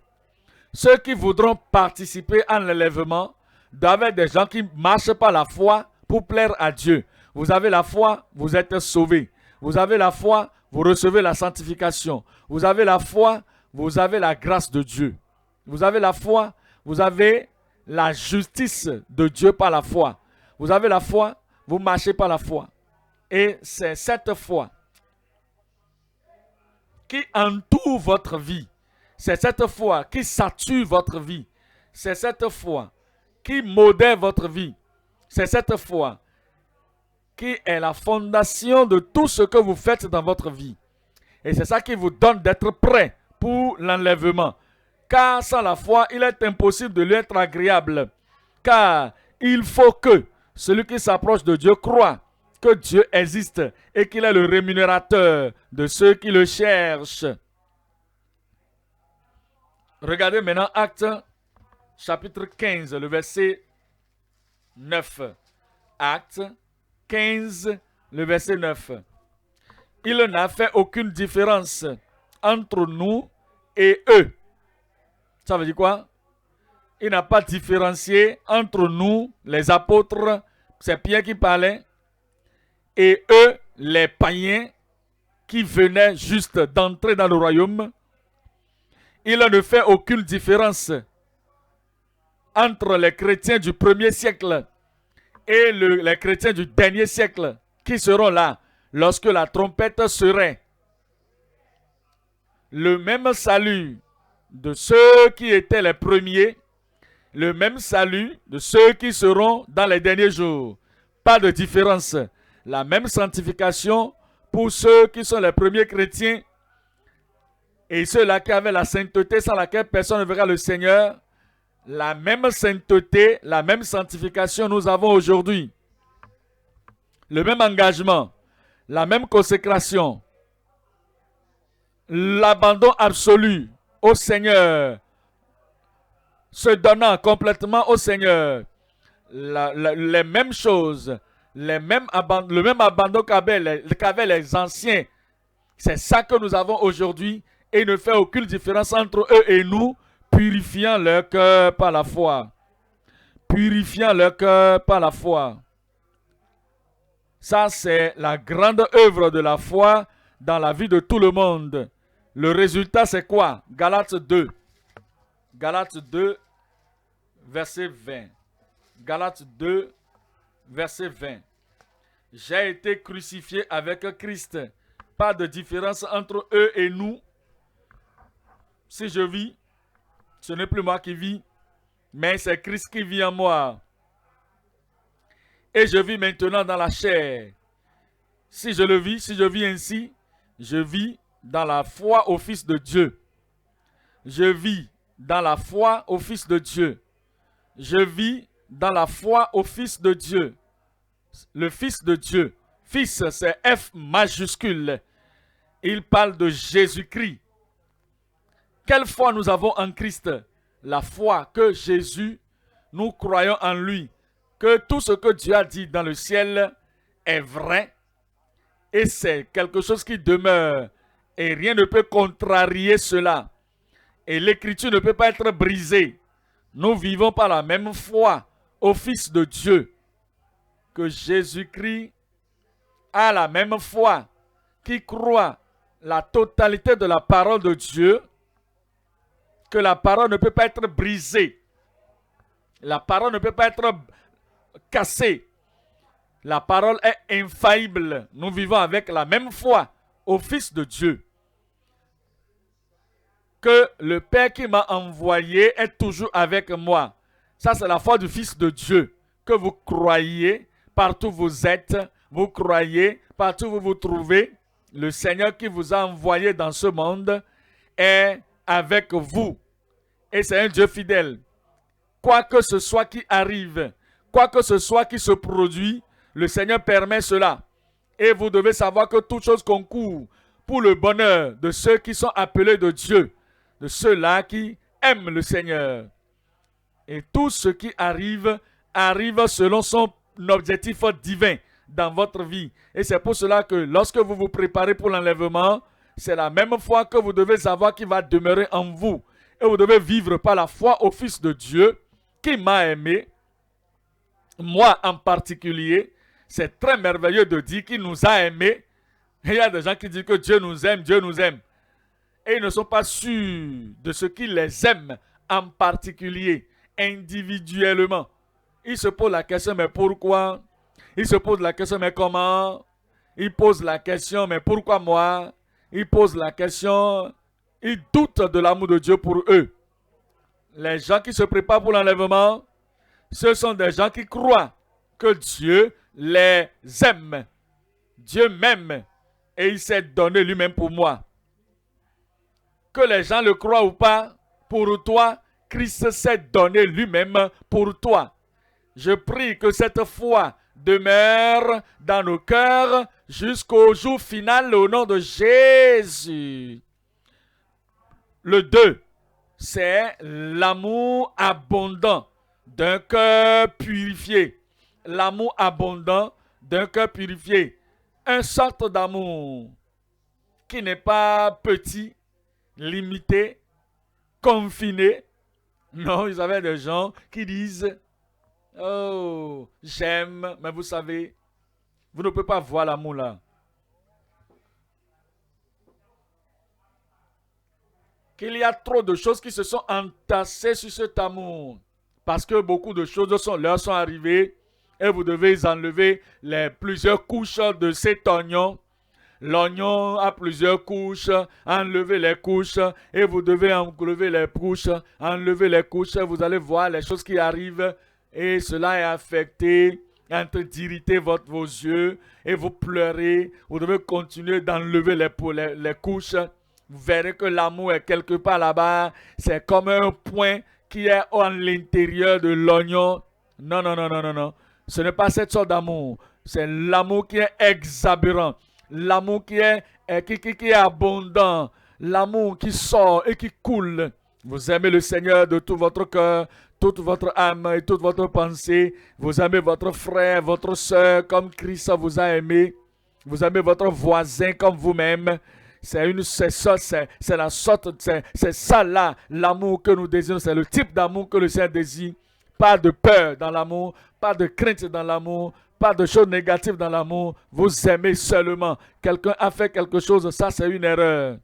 Ceux qui voudront participer à l'enlèvement doivent être des gens qui marchent par la foi pour plaire à Dieu. Vous avez la foi, vous êtes sauvés. Vous avez la foi, vous recevez la sanctification. Vous avez la foi, vous avez la grâce de Dieu. Vous avez la foi, vous avez la justice de Dieu par la foi. Vous avez la foi, vous marchez par la foi. Et c'est cette foi qui entoure votre vie. C'est cette foi qui sature votre vie. C'est cette foi qui modère votre vie. C'est cette foi qui est la fondation de tout ce que vous faites dans votre vie. Et c'est ça qui vous donne d'être prêt pour l'enlèvement. Car sans la foi, il est impossible de lui être agréable. Car il faut que celui qui s'approche de Dieu croit que Dieu existe et qu'il est le rémunérateur de ceux qui le cherchent. Regardez maintenant Actes chapitre 15, le verset 9. Actes 15, le verset 9. Il n'a fait aucune différence entre nous et eux. Ça veut dire quoi? Il n'a pas différencié entre nous, les apôtres, c'est Pierre qui parlait, et eux, les païens qui venaient juste d'entrer dans le royaume. Il ne fait aucune différence entre les chrétiens du premier siècle et les chrétiens du dernier siècle qui seront là lorsque la trompette serait. Le même salut de ceux qui étaient les premiers, le même salut de ceux qui seront dans les derniers jours. Pas de différence. La même sanctification pour ceux qui sont les premiers chrétiens et ceux-là qui avaient la sainteté sans laquelle personne ne verra le Seigneur. La même sainteté, la même sanctification nous avons aujourd'hui. Le même engagement, la même consécration, l'abandon absolu au Seigneur, se donnant complètement au Seigneur, les mêmes choses, le même abandon qu'avaient les anciens. C'est ça que nous avons aujourd'hui et il ne fait aucune différence entre eux et nous, purifiant leur cœur par la foi. Purifiant leur cœur par la foi. Ça, c'est la grande œuvre de la foi dans la vie de tout le monde. Le résultat, c'est quoi? Galates 2. Galates 2, verset 20. Galates 2, verset 20. J'ai été crucifié avec Christ. Pas de différence entre eux et nous. Si je vis, ce n'est plus moi qui vis, mais c'est Christ qui vit en moi. Et je vis maintenant dans la chair. Si je vis ainsi, je vis dans la foi au Fils de Dieu. Je vis dans la foi au Fils de Dieu. Je vis dans la foi au Fils de Dieu. Le Fils de Dieu. Fils, c'est F majuscule. Il parle de Jésus-Christ. Quelle foi nous avons en Christ? La foi que Jésus, nous croyons en lui, que tout ce que Dieu a dit dans le ciel est vrai et c'est quelque chose qui demeure et rien ne peut contrarier cela. Et l'écriture ne peut pas être brisée. Nous vivons par la même foi au Fils de Dieu, que Jésus-Christ a la même foi, qui croit la totalité de la parole de Dieu, que la parole ne peut pas être brisée. La parole ne peut pas être cassée. La parole est infaillible. Nous vivons avec la même foi au Fils de Dieu. Que le Père qui m'a envoyé est toujours avec moi. Ça, c'est la foi du Fils de Dieu. Que vous croyez partout où vous êtes, vous croyez partout où vous vous trouvez. Le Seigneur qui vous a envoyé dans ce monde est avec vous. Et c'est un Dieu fidèle. Quoi que ce soit qui arrive, quoi que ce soit qui se produit, le Seigneur permet cela. Et vous devez savoir que toute chose concourt pour le bonheur de ceux qui sont appelés de Dieu, de ceux-là qui aiment le Seigneur. Et tout ce qui arrive, arrive selon son objectif divin dans votre vie. Et c'est pour cela que lorsque vous vous préparez pour l'enlèvement, c'est la même foi que vous devez avoir qui va demeurer en vous. Et vous devez vivre par la foi au Fils de Dieu qui m'a aimé, moi en particulier. C'est très merveilleux de dire qu'il nous a aimés. Et il y a des gens qui disent que Dieu nous aime, Dieu nous aime. Et ils ne sont pas sûrs de ce qui les aime en particulier, individuellement. Ils se posent la question, mais pourquoi? Ils se posent la question, mais comment? Ils posent la question, mais pourquoi moi? Ils posent la question, ils doutent de l'amour de Dieu pour eux. Les gens qui se préparent pour l'enlèvement, ce sont des gens qui croient que Dieu les aime. Dieu m'aime et il s'est donné lui-même pour moi. Que les gens le croient ou pas, pour toi, Christ s'est donné lui-même pour toi. Je prie que cette foi demeure dans nos cœurs jusqu'au jour final au nom de Jésus. Le 2, c'est l'amour abondant d'un cœur purifié. L'amour abondant d'un cœur purifié. Une sorte d'amour qui n'est pas petit, limité, confiné. Non, ils avaient des gens qui disent « Oh, j'aime, mais vous savez, vous ne pouvez pas voir l'amour là. » Qu'il y a trop de choses qui se sont entassées sur cet amour. Parce que beaucoup de choses leur sont arrivées et vous devez enlever les plusieurs couches de cet oignon. L'oignon a plusieurs couches, enlevez les couches et vous devez enlever les couches, vous allez voir les choses qui arrivent et cela est affecté, en train d'irriter vos yeux et vous pleurez, vous devez continuer d'enlever les couches. Vous verrez que l'amour est quelque part là-bas, c'est comme un point qui est à l'intérieur de l'oignon. Non, non, non, non, non, non. Ce n'est pas cette sorte d'amour. C'est l'amour qui est exabérant. L'amour qui est abondant. L'amour qui sort et qui coule. Vous aimez le Seigneur de tout votre cœur, toute votre âme et toute votre pensée. Vous aimez votre frère, votre soeur comme Christ vous a aimé. Vous aimez votre voisin comme vous-même. C'est ça là, l'amour que nous désirons. C'est le type d'amour que le Seigneur désire. Pas de peur dans l'amour, pas de crainte dans l'amour, pas de choses négatives dans l'amour. Vous aimez seulement. Quelqu'un a fait quelque chose, ça c'est une erreur.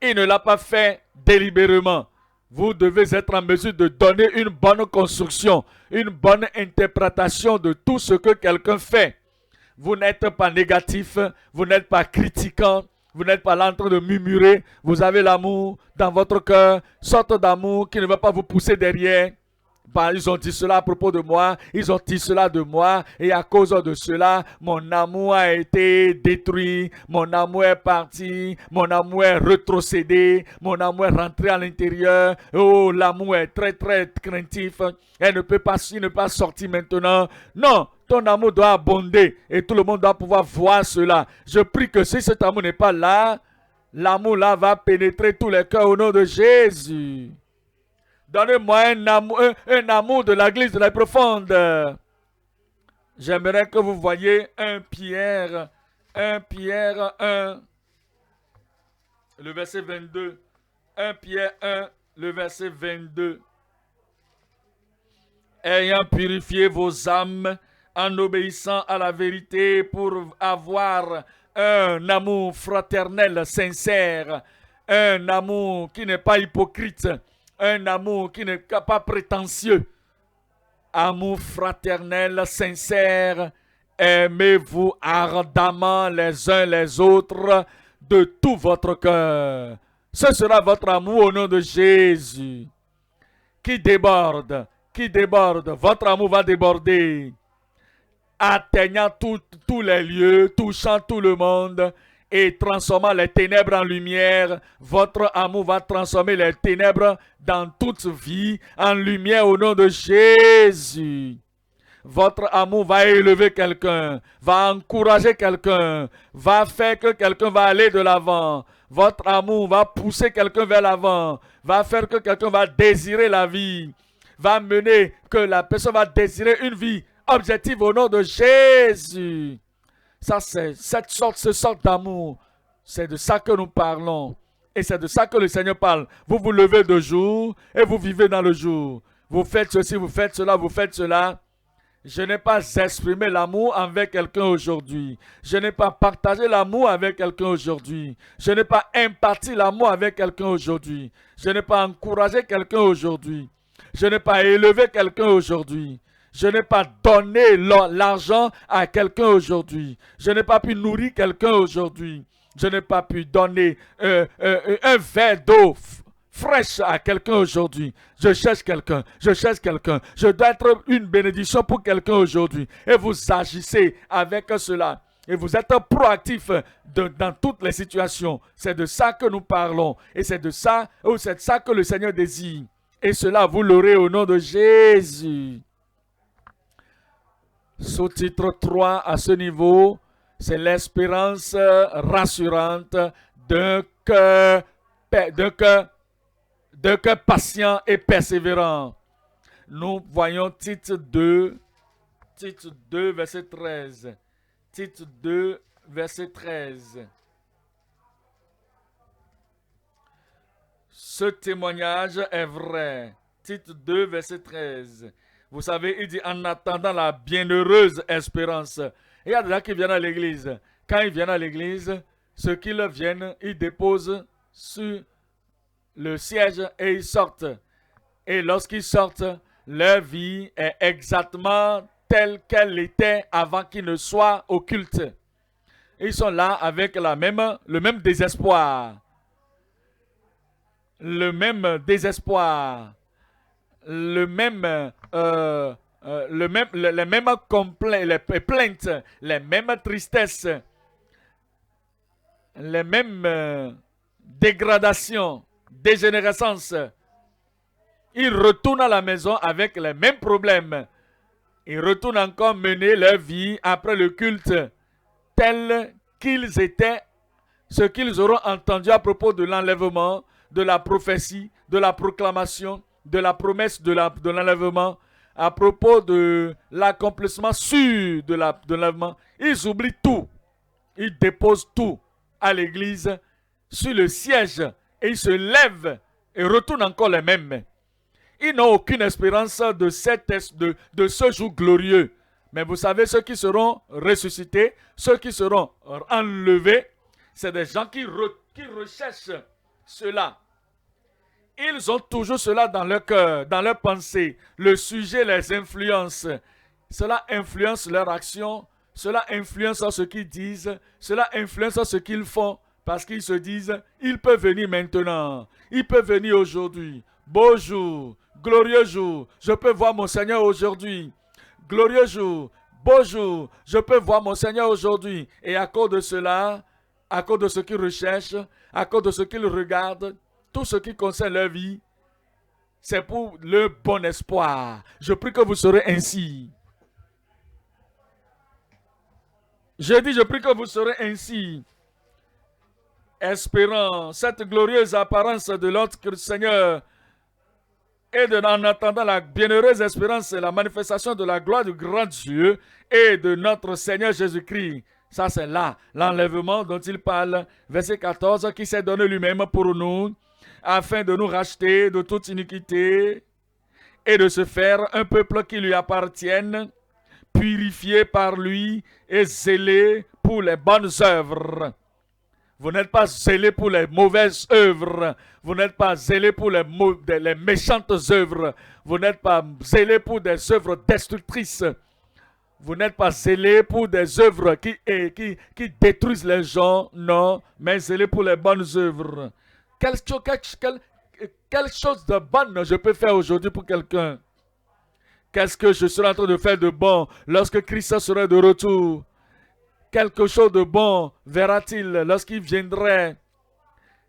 Il ne l'a pas fait délibérément. Vous devez être en mesure de donner une bonne construction, une bonne interprétation de tout ce que quelqu'un fait. Vous n'êtes pas négatif, vous n'êtes pas critiquant, vous n'êtes pas là en train de murmurer. Vous avez l'amour dans votre cœur, sorte d'amour qui ne va pas vous pousser derrière. Bah, ils ont dit cela à propos de moi, ils ont dit cela de moi, et à cause de cela, mon amour a été détruit, mon amour est parti, mon amour est rétrocédé, mon amour est rentré à l'intérieur. Oh, l'amour est très très craintif, il ne peut pas sortir maintenant. Non, ton amour doit abonder et tout le monde doit pouvoir voir cela. Je prie que si cet amour n'est pas là, l'amour là va pénétrer tous les cœurs au nom de Jésus. Donnez-moi un amour de l'église de la profonde. J'aimerais que vous voyiez 1 Pierre 1, le verset 22. 1 Pierre 1, le verset 22. Ayant purifié vos âmes en obéissant à la vérité pour avoir un amour fraternel sincère, un amour qui n'est pas hypocrite, un amour qui n'est pas prétentieux. Amour fraternel, sincère. Aimez-vous ardemment les uns les autres de tout votre cœur. Ce sera votre amour au nom de Jésus. Qui déborde. Votre amour va déborder. Atteignant tous les lieux, touchant tout le monde et transformant les ténèbres en lumière. Votre amour va transformer les ténèbres dans toute vie en lumière au nom de Jésus. Votre amour va élever quelqu'un, va encourager quelqu'un, va faire que quelqu'un va aller de l'avant. Votre amour va pousser quelqu'un vers l'avant, va faire que quelqu'un va désirer la vie, va mener que la personne va désirer une vie objective au nom de Jésus. Ça, c'est ce sorte d'amour. C'est de ça que nous parlons. Et c'est de ça que le Seigneur parle. Vous vous levez de jour et vous vivez dans le jour. Vous faites ceci, vous faites cela, vous faites cela. Je n'ai pas exprimé l'amour avec quelqu'un aujourd'hui. Je n'ai pas partagé l'amour avec quelqu'un aujourd'hui. Je n'ai pas imparti l'amour avec quelqu'un aujourd'hui. Je n'ai pas encouragé quelqu'un aujourd'hui. Je n'ai pas élevé quelqu'un aujourd'hui. Je n'ai pas donné l'argent à quelqu'un aujourd'hui. Je n'ai pas pu nourrir quelqu'un aujourd'hui. Je n'ai pas pu donner un verre d'eau fraîche à quelqu'un aujourd'hui. Je cherche quelqu'un. Je dois être une bénédiction pour quelqu'un aujourd'hui. Et vous agissez avec cela. Et vous êtes proactif dans toutes les situations. C'est de ça que nous parlons. Et c'est de ça que le Seigneur désire. Et cela, vous l'aurez au nom de Jésus. Sous-titre 3 à ce niveau, c'est l'espérance rassurante d'un cœur patient et persévérant. Nous voyons titre 2, verset 13. Titre 2, verset 13. Ce témoignage est vrai. Titre 2, verset 13. Vous savez, il dit en attendant la bienheureuse espérance. Et il y a des gens qui viennent à l'église. Quand ils viennent à l'église, ceux qui viennent, ils déposent sur le siège et ils sortent. Et lorsqu'ils sortent, leur vie est exactement telle qu'elle était avant qu'ils ne soient au culte. Ils sont là avec le même désespoir. Les mêmes plaintes, les mêmes tristesses, les mêmes dégradations, dégénérescences. Ils retournent à la maison avec les mêmes problèmes. Ils retournent encore mener leur vie après le culte tel qu'ils étaient, ce qu'ils auront entendu à propos de l'enlèvement, de la prophétie, de la proclamation, de la promesse de l'enlèvement, à propos de l'accomplissement sûr de l'enlèvement. Ils oublient tout. Ils déposent tout à l'église sur le siège et ils se lèvent et retournent encore les mêmes. Ils n'ont aucune espérance de ce jour glorieux. Mais vous savez, ceux qui seront ressuscités, ceux qui seront enlevés, c'est des gens qui recherchent cela. Ils ont toujours cela dans leur cœur, dans leur pensée. Le sujet les influence. Cela influence leur action. Cela influence ce qu'ils disent. Cela influence ce qu'ils font. Parce qu'ils se disent, il peut venir maintenant. Il peut venir aujourd'hui. Beau jour, glorieux jour. Je peux voir mon Seigneur aujourd'hui. Glorieux jour, beau jour. Je peux voir mon Seigneur aujourd'hui. Et à cause de cela, à cause de ce qu'ils recherchent, à cause de ce qu'ils regardent, tout ce qui concerne leur vie, c'est pour le bon espoir. Je prie que vous serez ainsi. Je prie que vous serez ainsi. Espérant cette glorieuse apparence de notre Seigneur et en attendant la bienheureuse espérance et la manifestation de la gloire du grand Dieu et de notre Seigneur Jésus-Christ. Ça, c'est là l'enlèvement dont il parle. Verset 14, qui s'est donné lui-même pour nous, afin de nous racheter de toute iniquité et de se faire un peuple qui lui appartienne, purifié par lui et zélé pour les bonnes œuvres. Vous n'êtes pas zélé pour les mauvaises œuvres. Vous n'êtes pas zélé pour les méchantes œuvres. Vous n'êtes pas zélé pour des œuvres destructrices. Vous n'êtes pas zélé pour des œuvres qui détruisent les gens, non, mais zélé pour les bonnes œuvres. Quelle chose de bonne je peux faire aujourd'hui pour quelqu'un? Qu'est-ce que je serai en train de faire de bon lorsque Christ sera de retour? Quelque chose de bon verra-t-il lorsqu'il viendrait?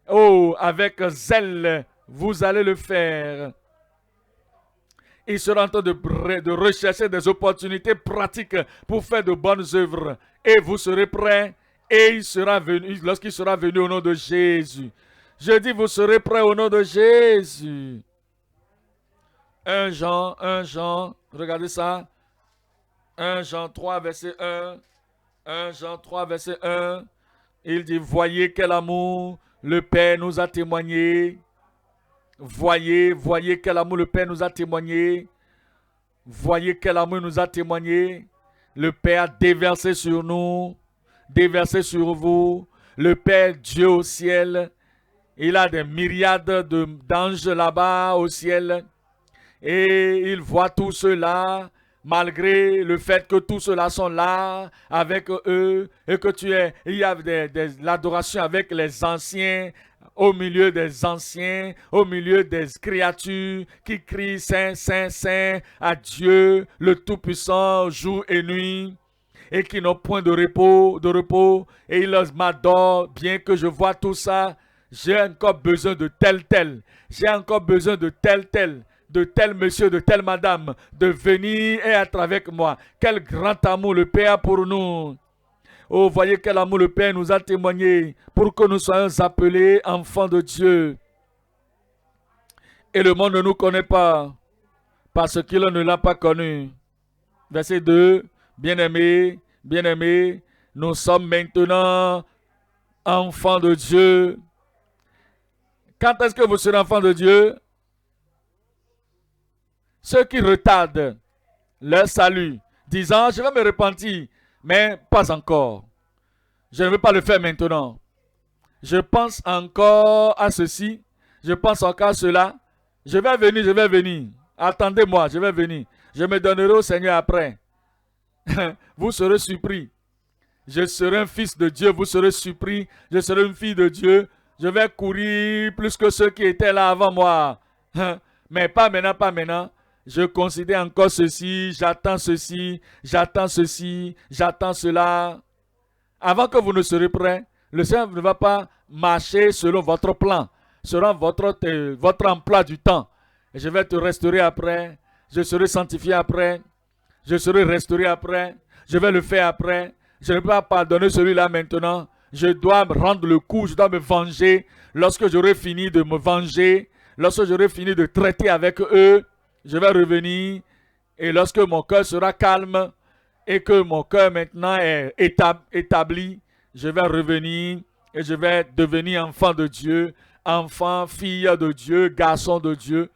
Oh, avec zèle, vous allez le faire. Il sera en train de rechercher des opportunités pratiques pour faire de bonnes œuvres. Et vous serez prêts. Et il sera venu, lorsqu'il sera venu au nom de Jésus. Je dis, vous serez prêts au nom de Jésus. 1 Jean, regardez ça. 1 Jean 3, verset 1. 1 Jean 3, verset 1. Il dit, voyez quel amour le Père nous a témoigné. Voyez quel amour le Père nous a témoigné. Voyez quel amour nous a témoigné. Le Père a déversé sur nous, déversé sur vous. Le Père Dieu au ciel. Il a des myriades d'anges là-bas au ciel. Et il voit tout cela, malgré le fait que tous ceux-là sont là avec eux. Et que il y a l'adoration avec les anciens, au milieu des anciens, au milieu des créatures qui crient Saint, Saint, Saint à Dieu, le Tout-Puissant, jour et nuit. Et qui n'ont point de repos. Et ils m'adorent, bien que je vois tout ça. J'ai encore besoin de tel. J'ai encore besoin de tel monsieur, de telle madame, de venir et être avec moi. Quel grand amour le Père a pour nous. Oh, voyez quel amour le Père nous a témoigné pour que nous soyons appelés enfants de Dieu. Et le monde ne nous connaît pas parce qu'il ne l'a pas connu. Verset 2. Bien-aimés, nous sommes maintenant enfants de Dieu. Quand est-ce que vous serez enfants de Dieu? Ceux qui retardent leur salut, disant, je vais me repentir, mais pas encore. Je ne veux pas le faire maintenant. Je pense encore à ceci, je pense encore à cela. Je vais venir. Attendez-moi, je vais venir. Je me donnerai au Seigneur après. Vous serez surpris. Je serai un fils de Dieu, vous serez surpris. Je serai une fille de Dieu. Je vais courir plus que ceux qui étaient là avant moi. Mais pas maintenant. Je considère encore ceci, j'attends cela. Avant que vous ne serez prêts, le Seigneur ne va pas marcher selon votre plan, selon votre emploi du temps. Je vais te restaurer après. Je serai sanctifié après. Je serai restauré après. Je vais le faire après. Je ne peux pas pardonner celui-là maintenant. Je dois rendre le coup. Je dois me venger. Lorsque j'aurai fini de me venger, lorsque j'aurai fini de traiter avec eux, je vais revenir. Et lorsque mon cœur sera calme et que mon cœur maintenant est établi, je vais revenir et je vais devenir enfant de Dieu, enfant, fille de Dieu, garçon de Dieu.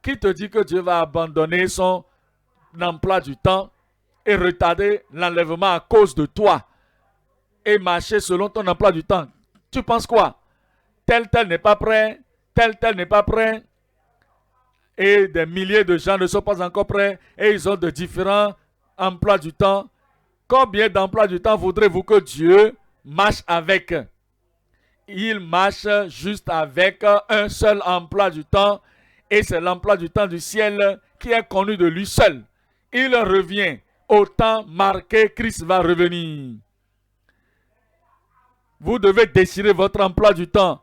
Qui te dit que Dieu va abandonner son emploi du temps et retarder l'enlèvement à cause de toi et marcher selon ton emploi du temps? Tu penses quoi? Tel n'est pas prêt, tel n'est pas prêt, et des milliers de gens ne sont pas encore prêts et ils ont de différents emplois du temps. Combien d'emplois du temps voudrez-vous que Dieu marche avec? Il marche juste avec un seul emploi du temps et c'est l'emploi du temps du ciel qui est connu de lui seul. Il revient au temps marqué, Christ va revenir. Vous devez déchirer votre emploi du temps.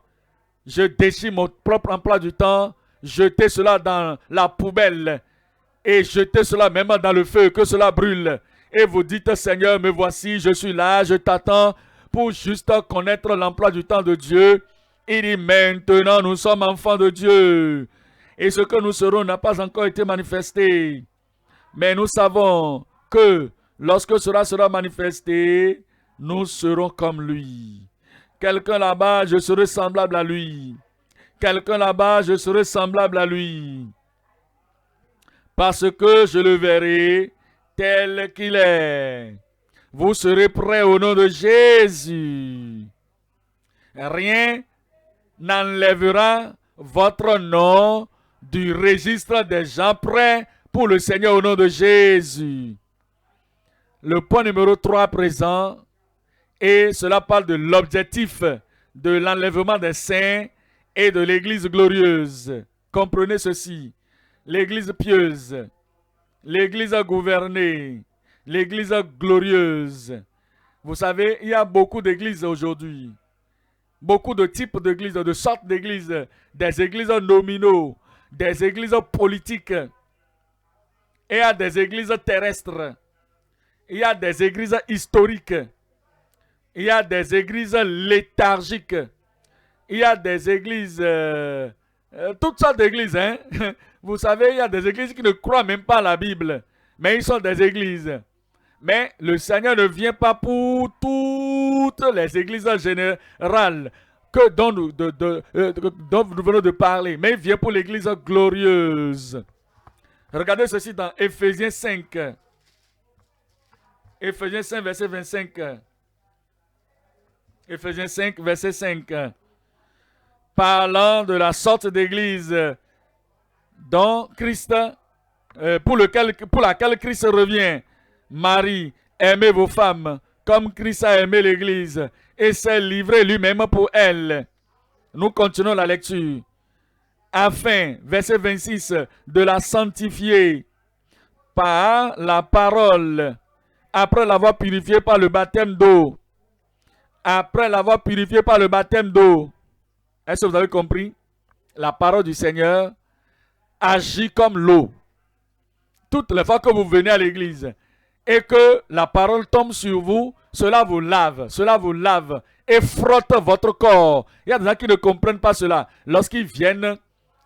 Je déchire mon propre emploi du temps, jeter cela dans la poubelle et jeter cela même dans le feu, que cela brûle. Et vous dites, Seigneur, me voici, je suis là, je t'attends pour juste connaître l'emploi du temps de Dieu. Il dit, maintenant nous sommes enfants de Dieu. Et ce que nous serons n'a pas encore été manifesté. Mais nous savons que lorsque cela sera manifesté, nous serons comme lui. Quelqu'un là-bas, je serai semblable à lui. Quelqu'un là-bas, je serai semblable à lui. Parce que je le verrai tel qu'il est. Vous serez prêts au nom de Jésus. Rien n'enlèvera votre nom du registre des gens prêts pour le Seigneur au nom de Jésus. Le point numéro 3 présent, et cela parle de l'objectif de l'enlèvement des saints et de l'Église glorieuse. Comprenez ceci. L'Église pieuse, l'Église gouvernée, l'Église glorieuse. Vous savez, il y a beaucoup d'églises aujourd'hui. Beaucoup de types d'églises, de sortes d'églises. Des églises nominaux, des églises politiques. Il y a des églises terrestres. Il y a des églises historiques. Il y a des églises léthargiques. Il y a des églises... toutes sortes d'églises, hein. Vous savez, il y a des églises qui ne croient même pas à la Bible. Mais ils sont des églises. Mais le Seigneur ne vient pas pour toutes les églises générales dont nous venons de parler. Mais il vient pour l'église glorieuse. Regardez ceci dans Éphésiens 5. Éphésiens 5, verset 25. Éphésiens 5, verset 5. Parlant de la sorte d'église dont Christ, pour laquelle Christ revient. Marie, aimez vos femmes comme Christ a aimé l'église et s'est livré lui-même pour elle. Nous continuons la lecture. Afin, verset 26, de la sanctifier par la parole, après l'avoir purifiée par le baptême d'eau. Après l'avoir purifiée par le baptême d'eau. Est-ce que vous avez compris? La parole du Seigneur agit comme l'eau. Toutes les fois que vous venez à l'église et que la parole tombe sur vous, cela vous lave et frotte votre corps. Il y a des gens qui ne comprennent pas cela. Lorsqu'ils viennent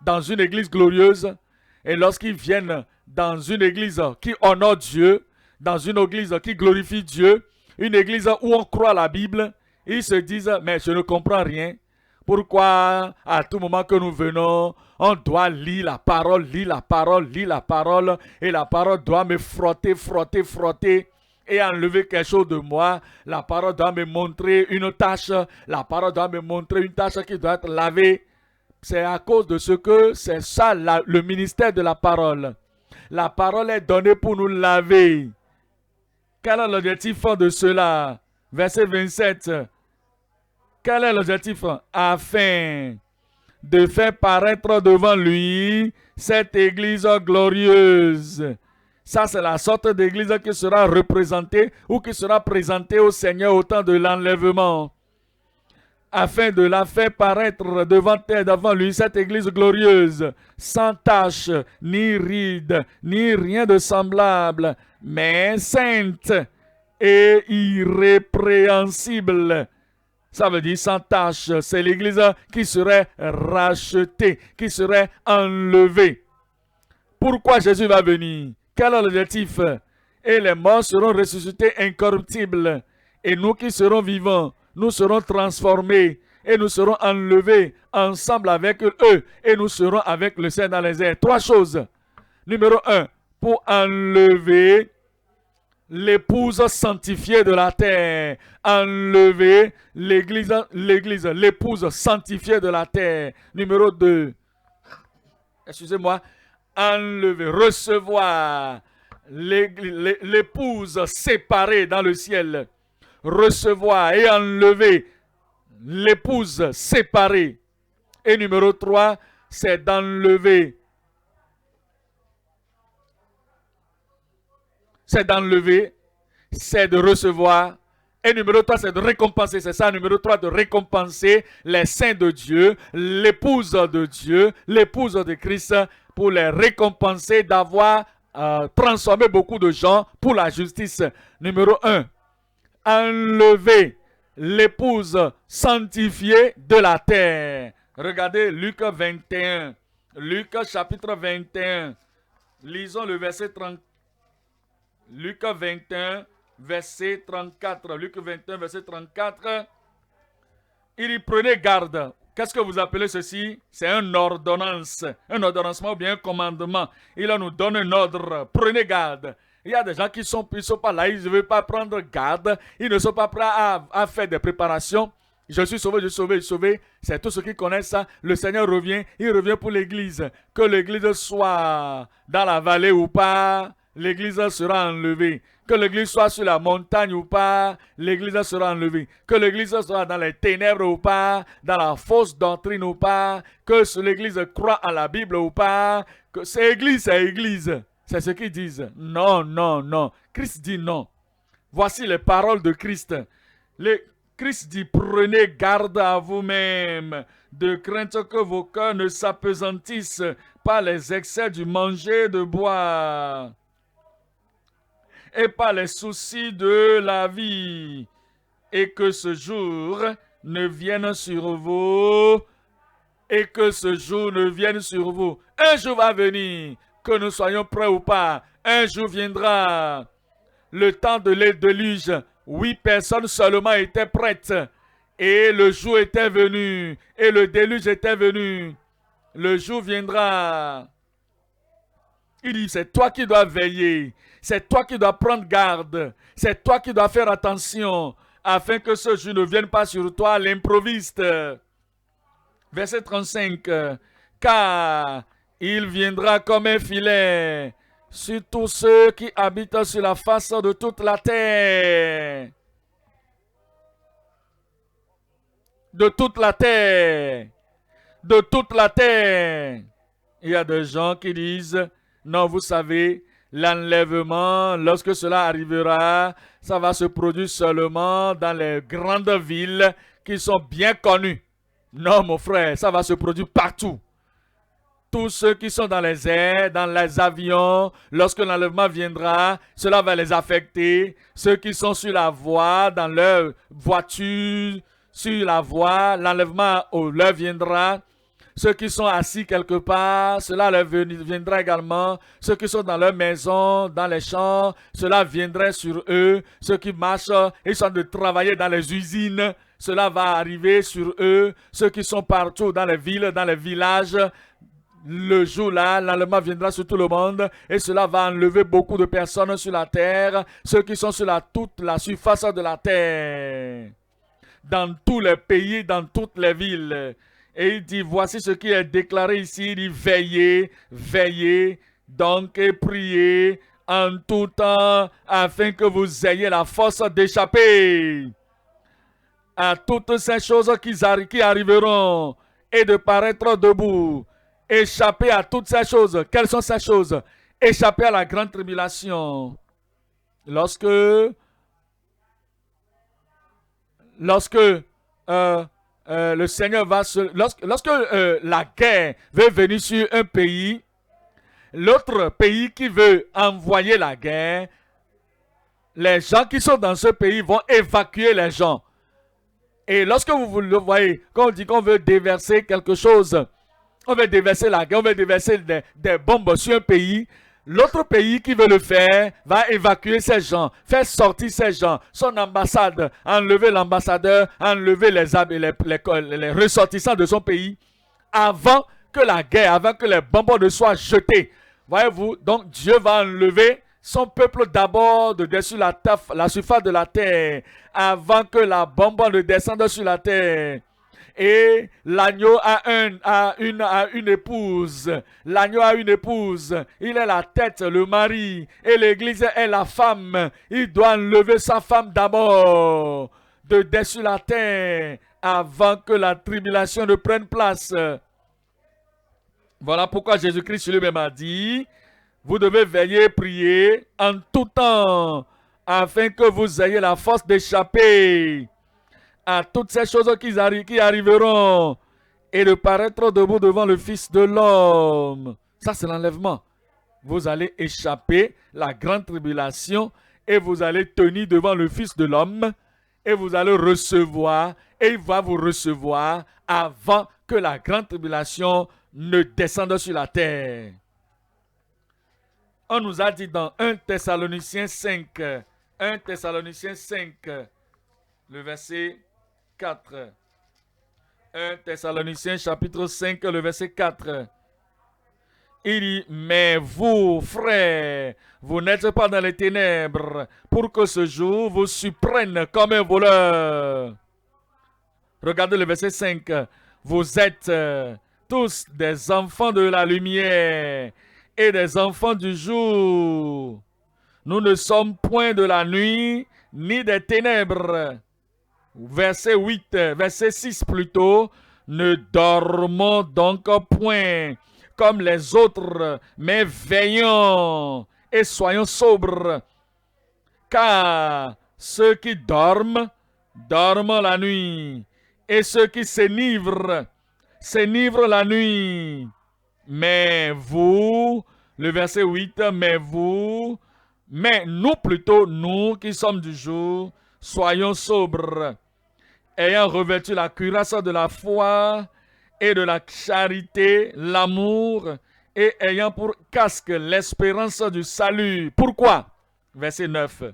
dans une église glorieuse et lorsqu'ils viennent dans une église qui honore Dieu, dans une église qui glorifie Dieu, une église où on croit à la Bible, ils se disent, mais je ne comprends rien. Pourquoi à tout moment que nous venons, on doit lire la parole, et la parole doit me frotter et enlever quelque chose de moi. La parole doit me montrer une tâche, la parole doit me montrer une tâche qui doit être lavée. C'est à cause de ce que c'est ça le ministère de la parole. La parole est donnée pour nous laver. Quel est l'objectif de cela? Verset 27. Quel est l'objectif? Afin de faire paraître devant lui cette église glorieuse. Ça, c'est la sorte d'église qui sera représentée ou qui sera présentée au Seigneur au temps de l'enlèvement. afin de la faire paraître devant lui, cette église glorieuse, sans tache, ni ride, ni rien de semblable, mais sainte et irrépréhensible. Ça veut dire sans tache. C'est l'église qui serait rachetée, qui serait enlevée. Pourquoi Jésus va venir? Quel est l'objectif? Et les morts seront ressuscités incorruptibles. Et nous qui serons vivants, nous serons transformés et nous serons enlevés ensemble avec eux et nous serons avec le Seigneur dans les airs. Trois choses. Numéro 1, pour enlever l'épouse sanctifiée de la terre. Enlever l'église, l'épouse sanctifiée de la terre. Numéro 2, excusez-moi, enlever, recevoir l'épouse séparée dans le ciel. Recevoir et enlever l'épouse séparée. Et numéro 3, c'est d'enlever. C'est d'enlever, c'est de recevoir. Et numéro 3, c'est de récompenser. C'est ça, numéro 3, de récompenser les saints de Dieu, l'épouse de Dieu, l'épouse de Christ, pour les récompenser d'avoir transformé beaucoup de gens pour la justice. Numéro 1, enlever l'épouse sanctifiée de la terre. Regardez Luc 21. Luc chapitre 21. Lisons le verset 30. Luc 21, verset 34. Luc 21, verset 34. Il y prenait garde. Qu'est-ce que vous appelez ceci? C'est une ordonnance. Un ordonnancement ou bien un commandement. Il nous donne un ordre. Prenez garde. Il y a des gens qui sont pas là, ils ne veulent pas prendre garde. Ils ne sont pas prêts à faire des préparations. Je suis sauvé, je suis sauvé, je suis sauvé. C'est tous ceux qui connaissent ça. Le Seigneur revient. Il revient pour l'église. Que l'église soit dans la vallée ou pas, l'église sera enlevée. Que l'église soit sur la montagne ou pas, l'église sera enlevée. Que l'église soit dans les ténèbres ou pas, dans la fausse doctrine ou pas, que l'église croit à la Bible ou pas, que c'est église, c'est église. C'est ce qu'ils disent. Non, non, non. Christ dit non. Voici les paroles de Christ. Christ dit, prenez garde à vous-même, de crainte que vos cœurs ne s'apesantissent par les excès du manger et de boire, et par les soucis de la vie, et que ce jour ne vienne sur vous, et que ce jour ne vienne sur vous. Un jour va venir, que nous soyons prêts ou pas, un jour viendra. Le temps de déluge, 8 personnes seulement étaient prêtes, et le jour était venu, et le déluge était venu. Le jour viendra. Il dit, c'est toi qui dois veiller. C'est toi qui dois prendre garde. C'est toi qui dois faire attention afin que ce jour ne vienne pas sur toi à l'improviste. Verset 35. Car il viendra comme un filet sur tous ceux qui habitent sur la face de toute la terre. De toute la terre. De toute la terre. Il y a des gens qui disent, non, vous savez, l'enlèvement, lorsque cela arrivera, ça va se produire seulement dans les grandes villes qui sont bien connues. Non, mon frère, ça va se produire partout. Tous ceux qui sont dans les airs, dans les avions, lorsque l'enlèvement viendra, cela va les affecter. Ceux qui sont sur la voie, dans leur voiture, sur la voie, l'enlèvement leur viendra. Ceux qui sont assis quelque part, cela leur viendra également. Ceux qui sont dans leur maison, dans les champs, cela viendrait sur eux. Ceux qui marchent, ils sont de travailler dans les usines, cela va arriver sur eux. Ceux qui sont partout dans les villes, dans les villages, le jour-là, l'enlèvement viendra sur tout le monde et cela va enlever beaucoup de personnes sur la terre, ceux qui sont sur toute la surface de la terre, dans tous les pays, dans toutes les villes. Et il dit, voici ce qui est déclaré ici, il dit, veillez, veillez, donc et priez en tout temps, afin que vous ayez la force d'échapper à toutes ces choses qui arriveront et de paraître debout. Échapper à toutes ces choses. Quelles sont ces choses? Échapper à la grande tribulation. Lorsque le Seigneur va lorsque la guerre veut venir sur un pays, l'autre pays qui veut envoyer la guerre, les gens qui sont dans ce pays vont évacuer les gens. Et lorsque vous le voyez, quand on dit qu'on veut déverser quelque chose, on veut déverser la guerre, on veut déverser des bombes sur un pays, l'autre pays qui veut le faire va évacuer ces gens, faire sortir ces gens, son ambassade, enlever l'ambassadeur, enlever les ressortissants de son pays, avant que la guerre, avant que les bombes ne soient jetées. Voyez-vous, donc Dieu va enlever son peuple d'abord de dessus la surface de la terre, avant que la bombe ne descende sur la terre. Et l'agneau a une épouse. L'agneau a une épouse. Il est la tête, le mari. Et l'église est la femme. Il doit enlever sa femme d'abord de dessus la terre avant que la tribulation ne prenne place. Voilà pourquoi Jésus-Christ lui-même a dit: vous devez veiller, prier en tout temps, afin que vous ayez la force d'échapper à toutes ces choses qui arriveront et de paraître debout devant le Fils de l'homme. Ça, c'est l'enlèvement. Vous allez échapper la grande tribulation et vous allez tenir devant le Fils de l'homme et vous allez recevoir, et il va vous recevoir avant que la grande tribulation ne descende sur la terre. On nous a dit dans 1 Thessaloniciens 5, le verset 4. 1 Thessaloniciens chapitre 5, le verset 4. Il dit: mais vous, frères, vous n'êtes pas dans les ténèbres, pour que ce jour vous surprenne comme un voleur. Regardez le verset 5. Vous êtes tous des enfants de la lumière et des enfants du jour. Nous ne sommes point de la nuit ni des ténèbres. Verset 6 plutôt. Ne dormons donc point comme les autres, mais veillons et soyons sobres. Car ceux qui dorment, dorment la nuit, et ceux qui s'enivrent la nuit. Mais vous, le verset 8, mais nous plutôt, nous qui sommes du jour, soyons sobres, ayant revêtu la cuirasse de la foi et de la charité, l'amour, et ayant pour casque l'espérance du salut. Pourquoi? Verset 9.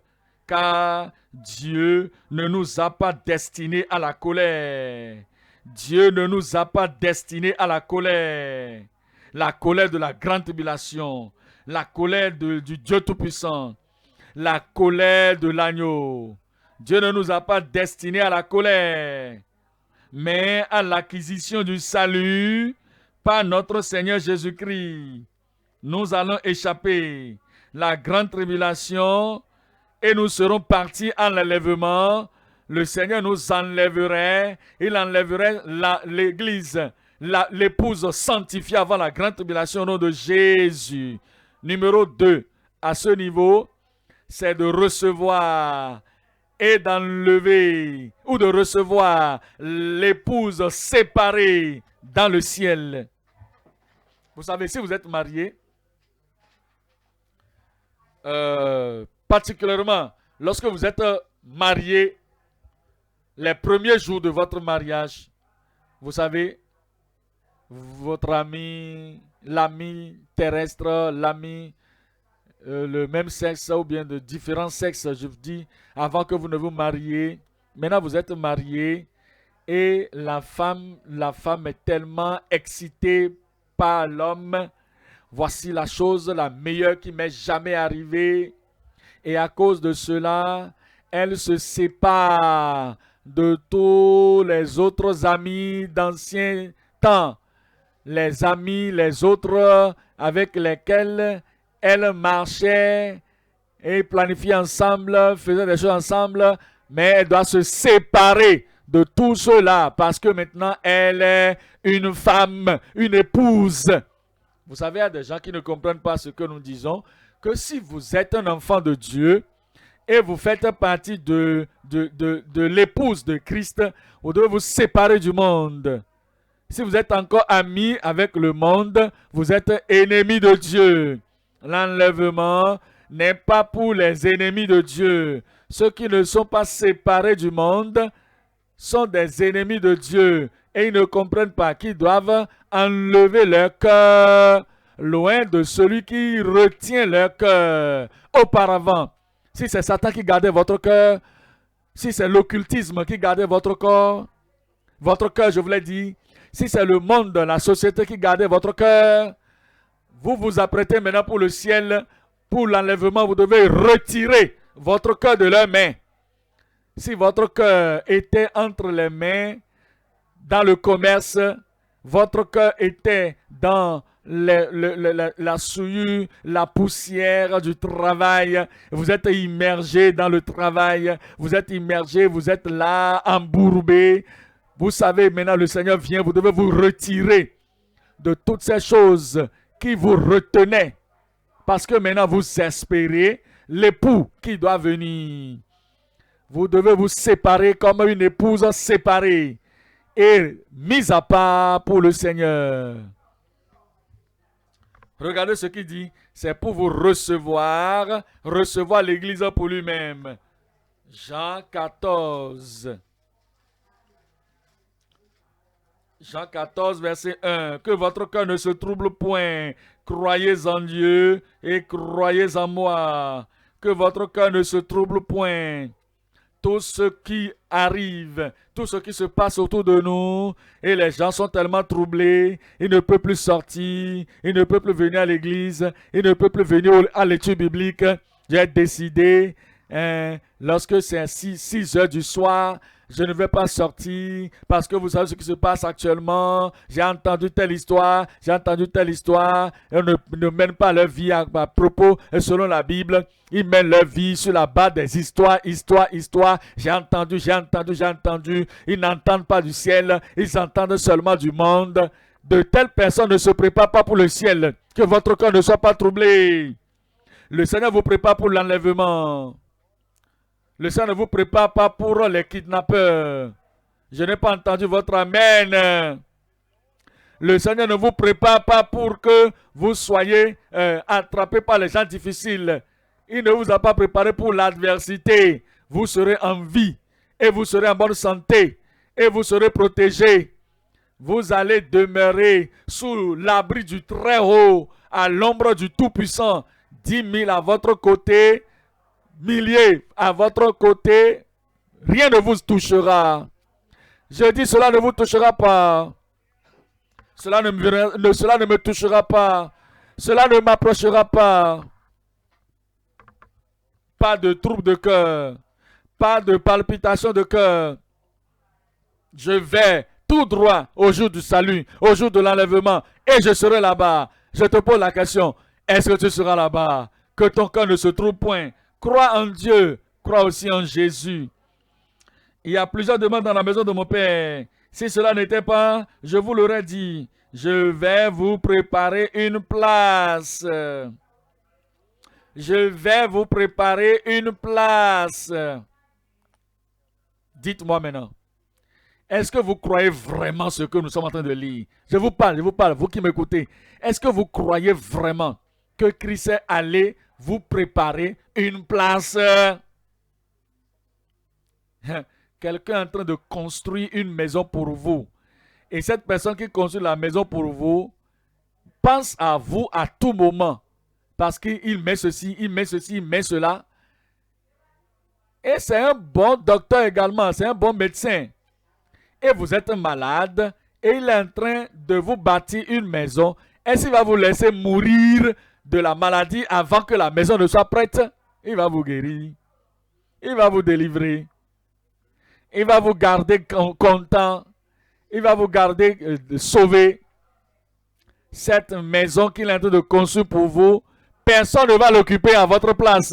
Car Dieu ne nous a pas destinés à la colère. Dieu ne nous a pas destinés à la colère. La colère de la grande tribulation, la colère du Dieu Tout-Puissant, la colère de l'agneau. Dieu ne nous a pas destinés à la colère, mais à l'acquisition du salut par notre Seigneur Jésus-Christ. Nous allons échapper la grande tribulation et nous serons partis en l'enlèvement. Le Seigneur nous enlèverait, il enlèverait l'Église, l'épouse sanctifiée avant la grande tribulation au nom de Jésus. Numéro 2, à ce niveau, c'est de recevoir et d'enlever ou de recevoir l'épouse séparée dans le ciel. Vous savez, si vous êtes marié, particulièrement lorsque vous êtes marié, les premiers jours de votre mariage, vous savez, votre ami, l'ami terrestre, l'ami le même sexe ou bien de différents sexes, je vous dis, avant que vous ne vous mariez. Maintenant, vous êtes marié et la femme est tellement excitée par l'homme. Voici la chose la meilleure qui m'est jamais arrivée. Et à cause de cela, elle se sépare de tous les autres amis d'anciens temps. Les amis, les autres avec lesquels elle marchait et planifiait ensemble, faisait des choses ensemble, mais elle doit se séparer de tout cela parce que maintenant elle est une femme, une épouse. Vous savez, il y a des gens qui ne comprennent pas ce que nous disons, que si vous êtes un enfant de Dieu et vous faites partie de l'épouse de Christ, vous devez vous séparer du monde. Si vous êtes encore amis avec le monde, vous êtes ennemis de Dieu. L'enlèvement n'est pas pour les ennemis de Dieu. Ceux qui ne sont pas séparés du monde sont des ennemis de Dieu et ils ne comprennent pas qu'ils doivent enlever leur cœur loin de celui qui retient leur cœur. Auparavant, si c'est Satan qui gardait votre cœur, si c'est l'occultisme qui gardait votre cœur, je vous l'ai dit, si c'est le monde, la société qui gardait votre cœur, vous vous apprêtez maintenant pour le ciel, pour l'enlèvement, vous devez retirer votre cœur de leurs mains. Si votre cœur était entre les mains, dans le commerce, votre cœur était dans la souillure, la poussière du travail, vous êtes immergé dans le travail, vous êtes immergé, vous êtes là, embourbé. Vous savez, maintenant le Seigneur vient, vous devez vous retirer de toutes ces choses qui vous retenaient. Parce que maintenant vous espérez l'époux qui doit venir. Vous devez vous séparer comme une épouse séparée et mise à part pour le Seigneur. Regardez ce qu'il dit. C'est pour vous recevoir l'Église pour lui-même. Jean 14. Jean 14, verset 1. Que votre cœur ne se trouble point. Croyez en Dieu et croyez en moi. Que votre cœur ne se trouble point. Tout ce qui arrive, tout ce qui se passe autour de nous, et les gens sont tellement troublés, ils ne peuvent plus sortir, ils ne peuvent plus venir à l'église, ils ne peuvent plus venir à l'étude biblique. J'ai décidé, lorsque c'est 6 heures du soir, je ne vais pas sortir parce que vous savez ce qui se passe actuellement. J'ai entendu telle histoire. Ils ne mènent pas leur vie à propos selon la Bible. Ils mènent leur vie sur la base des histoires. J'ai entendu. Ils n'entendent pas du ciel. Ils entendent seulement du monde. De telles personnes ne se préparent pas pour le ciel. Que votre cœur ne soit pas troublé. Le Seigneur vous prépare pour l'enlèvement. Le Seigneur ne vous prépare pas pour les kidnappeurs. Je n'ai pas entendu votre amen. Le Seigneur ne vous prépare pas pour que vous soyez attrapés par les gens difficiles. Il ne vous a pas préparé pour l'adversité. Vous serez en vie et vous serez en bonne santé et vous serez protégés. Vous allez demeurer sous l'abri du Très-Haut, à l'ombre du Tout-Puissant. 10 000 à votre côté, milliers à votre côté, rien ne vous touchera. Je dis, cela ne vous touchera pas. Cela ne me touchera pas. Cela ne m'approchera pas. Pas de trouble de cœur. Pas de palpitation de cœur. Je vais tout droit au jour du salut, au jour de l'enlèvement, et je serai là-bas. Je te pose la question, est-ce que tu seras là-bas? Que ton cœur ne se trouve point. Crois en Dieu, crois aussi en Jésus. Il y a plusieurs demandes dans la maison de mon Père. Si cela n'était pas, je vous l'aurais dit. Je vais vous préparer une place. Je vais vous préparer une place. Dites-moi maintenant. Est-ce que vous croyez vraiment ce que nous sommes en train de lire? Je vous parle, vous qui m'écoutez. Est-ce que vous croyez vraiment que Christ est allé vous préparer une place? Quelqu'un est en train de construire une maison pour vous. Et cette personne qui construit la maison pour vous pense à vous à tout moment. Parce qu'il met ceci, il met cela. Et c'est un bon docteur également, c'est un bon médecin. Et vous êtes malade et il est en train de vous bâtir une maison. Est-ce qu'il va vous laisser mourir de la maladie avant que la maison ne soit prête? Il va vous guérir. Il va vous délivrer. Il va vous garder content. Il va vous garder sauvé. Cette maison qu'il est en train de construire pour vous, personne ne va l'occuper à votre place.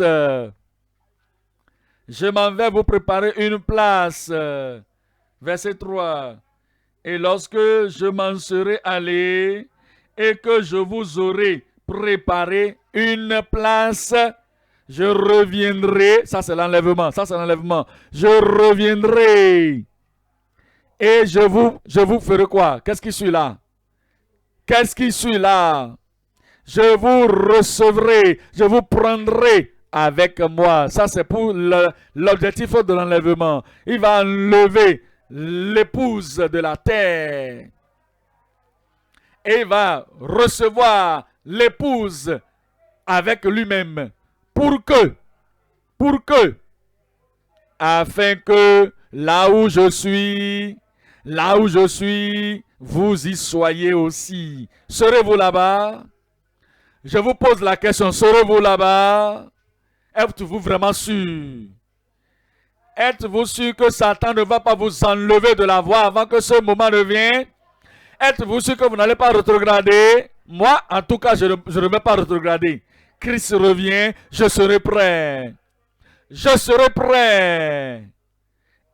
Je m'en vais vous préparer une place. Verset 3. Et lorsque je m'en serai allé et que je vous aurai préparé une place, Je reviendrai. Ça, c'est l'enlèvement. Ça, c'est l'enlèvement. Je reviendrai. Et je vous ferai quoi? Qu'est-ce qui suit là? Qu'est-ce qui suit là? Je vous recevrai. Je vous prendrai avec moi. Ça, c'est pour l'objectif de l'enlèvement. Il va enlever l'épouse de la terre. Et il va recevoir l'épouse avec lui-même. Pour que, afin que là où je suis, vous y soyez aussi. Serez-vous là-bas? Je vous pose la question, serez-vous là-bas? Êtes-vous vraiment sûr? Êtes-vous sûr que Satan ne va pas vous enlever de la voie avant que ce moment ne vienne? Êtes-vous sûr que vous n'allez pas rétrograder? Moi, en tout cas, je ne vais pas rétrograder. Christ revient, je serai prêt. Je serai prêt.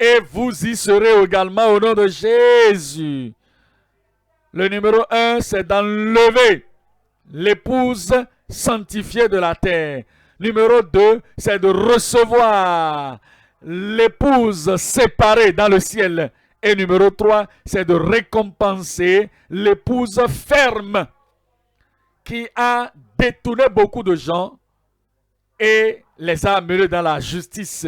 Et vous y serez également au nom de Jésus. Le numéro 1, c'est d'enlever l'épouse sanctifiée de la terre. Numéro 2, c'est de recevoir l'épouse séparée dans le ciel. Et numéro 3, c'est de récompenser l'épouse ferme qui a détourné beaucoup de gens et les a amenés dans la justice.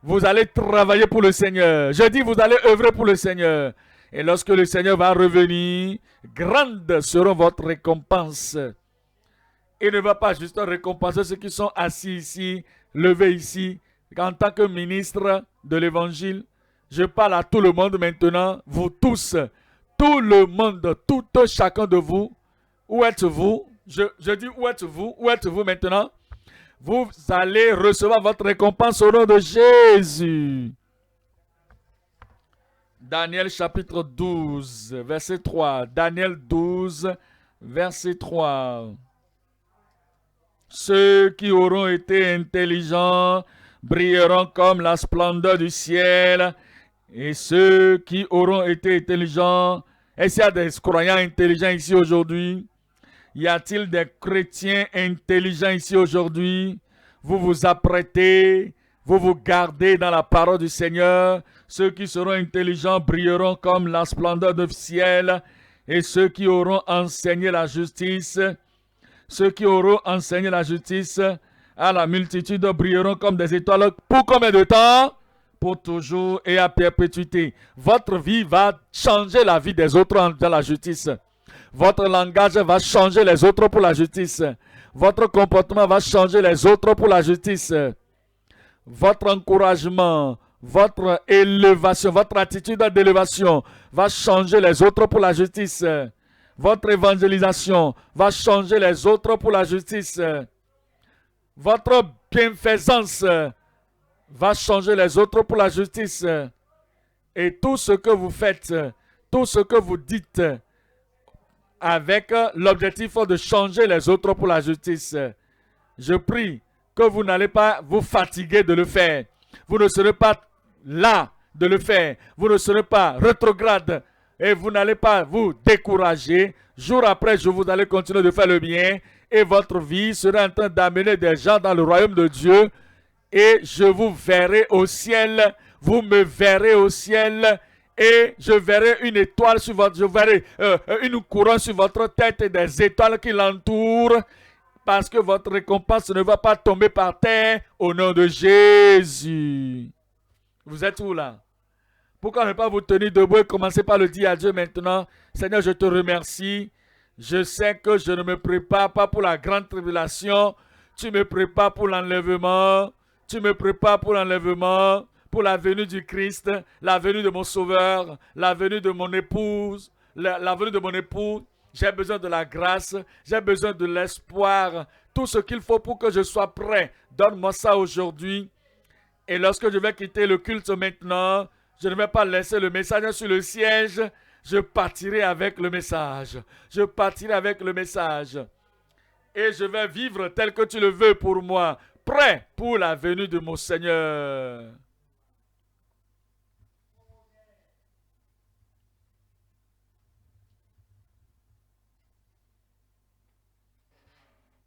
Vous allez travailler pour le Seigneur. Je dis, vous allez œuvrer pour le Seigneur. Et lorsque le Seigneur va revenir, grandes seront votre récompense. Il ne va pas juste récompenser ceux qui sont assis ici, levés ici. En tant que ministre de l'Évangile, je parle à tout le monde maintenant, vous tous, tout le monde, tout chacun de vous. Où êtes-vous? Je dis où êtes-vous? Où êtes-vous maintenant? Vous allez recevoir votre récompense au nom de Jésus. Daniel chapitre 12, verset 3. Daniel 12, verset 3. Ceux qui auront été intelligents brilleront comme la splendeur du ciel. Et ceux qui auront été intelligents, est-ce qu'il y a des croyants intelligents ici aujourd'hui? Y a-t-il des chrétiens intelligents ici aujourd'hui? Vous vous apprêtez, vous vous gardez dans la parole du Seigneur. Ceux qui seront intelligents brilleront comme la splendeur du ciel. Et ceux qui auront enseigné la justice, à la multitude brilleront comme des étoiles. Pour combien de temps? Pour toujours et à perpétuité. Votre vie va changer la vie des autres dans la justice. Votre langage va changer les autres pour la justice. Votre comportement va changer les autres pour la justice. Votre encouragement, votre élévation, votre attitude d'élévation va changer les autres pour la justice. Votre évangélisation va changer les autres pour la justice. Votre bienfaisance va changer les autres pour la justice. Et tout ce que vous faites, tout ce que vous dites, avec l'objectif de changer les autres pour la justice. Je prie que vous n'allez pas vous fatiguer de le faire. Vous ne serez pas là de le faire. Vous ne serez pas rétrograde et vous n'allez pas vous décourager. Jour après jour, vous allez continuer de faire le bien et votre vie sera en train d'amener des gens dans le royaume de Dieu et je vous verrai au ciel. Vous me verrez au ciel. Et je verrai une étoile sur votre, je verrai une couronne sur votre tête et des étoiles qui l'entourent, parce que votre récompense ne va pas tomber par terre au nom de Jésus. Vous êtes où là? Pourquoi ne pas vous tenir debout et commencer par le dire à Dieu maintenant? Seigneur, je te remercie. Je sais que je ne me prépare pas pour la grande tribulation. Tu me prépares pour l'enlèvement. Tu me prépares pour l'enlèvement. Pour la venue du Christ, la venue de mon Sauveur, la venue de mon épouse, la venue de mon époux. J'ai besoin de la grâce, j'ai besoin de l'espoir, tout ce qu'il faut pour que je sois prêt. Donne-moi ça aujourd'hui. Et lorsque je vais quitter le culte maintenant, je ne vais pas laisser le message sur le siège, je partirai avec le message. Je partirai avec le message. Et je vais vivre tel que tu le veux pour moi, prêt pour la venue de mon Seigneur.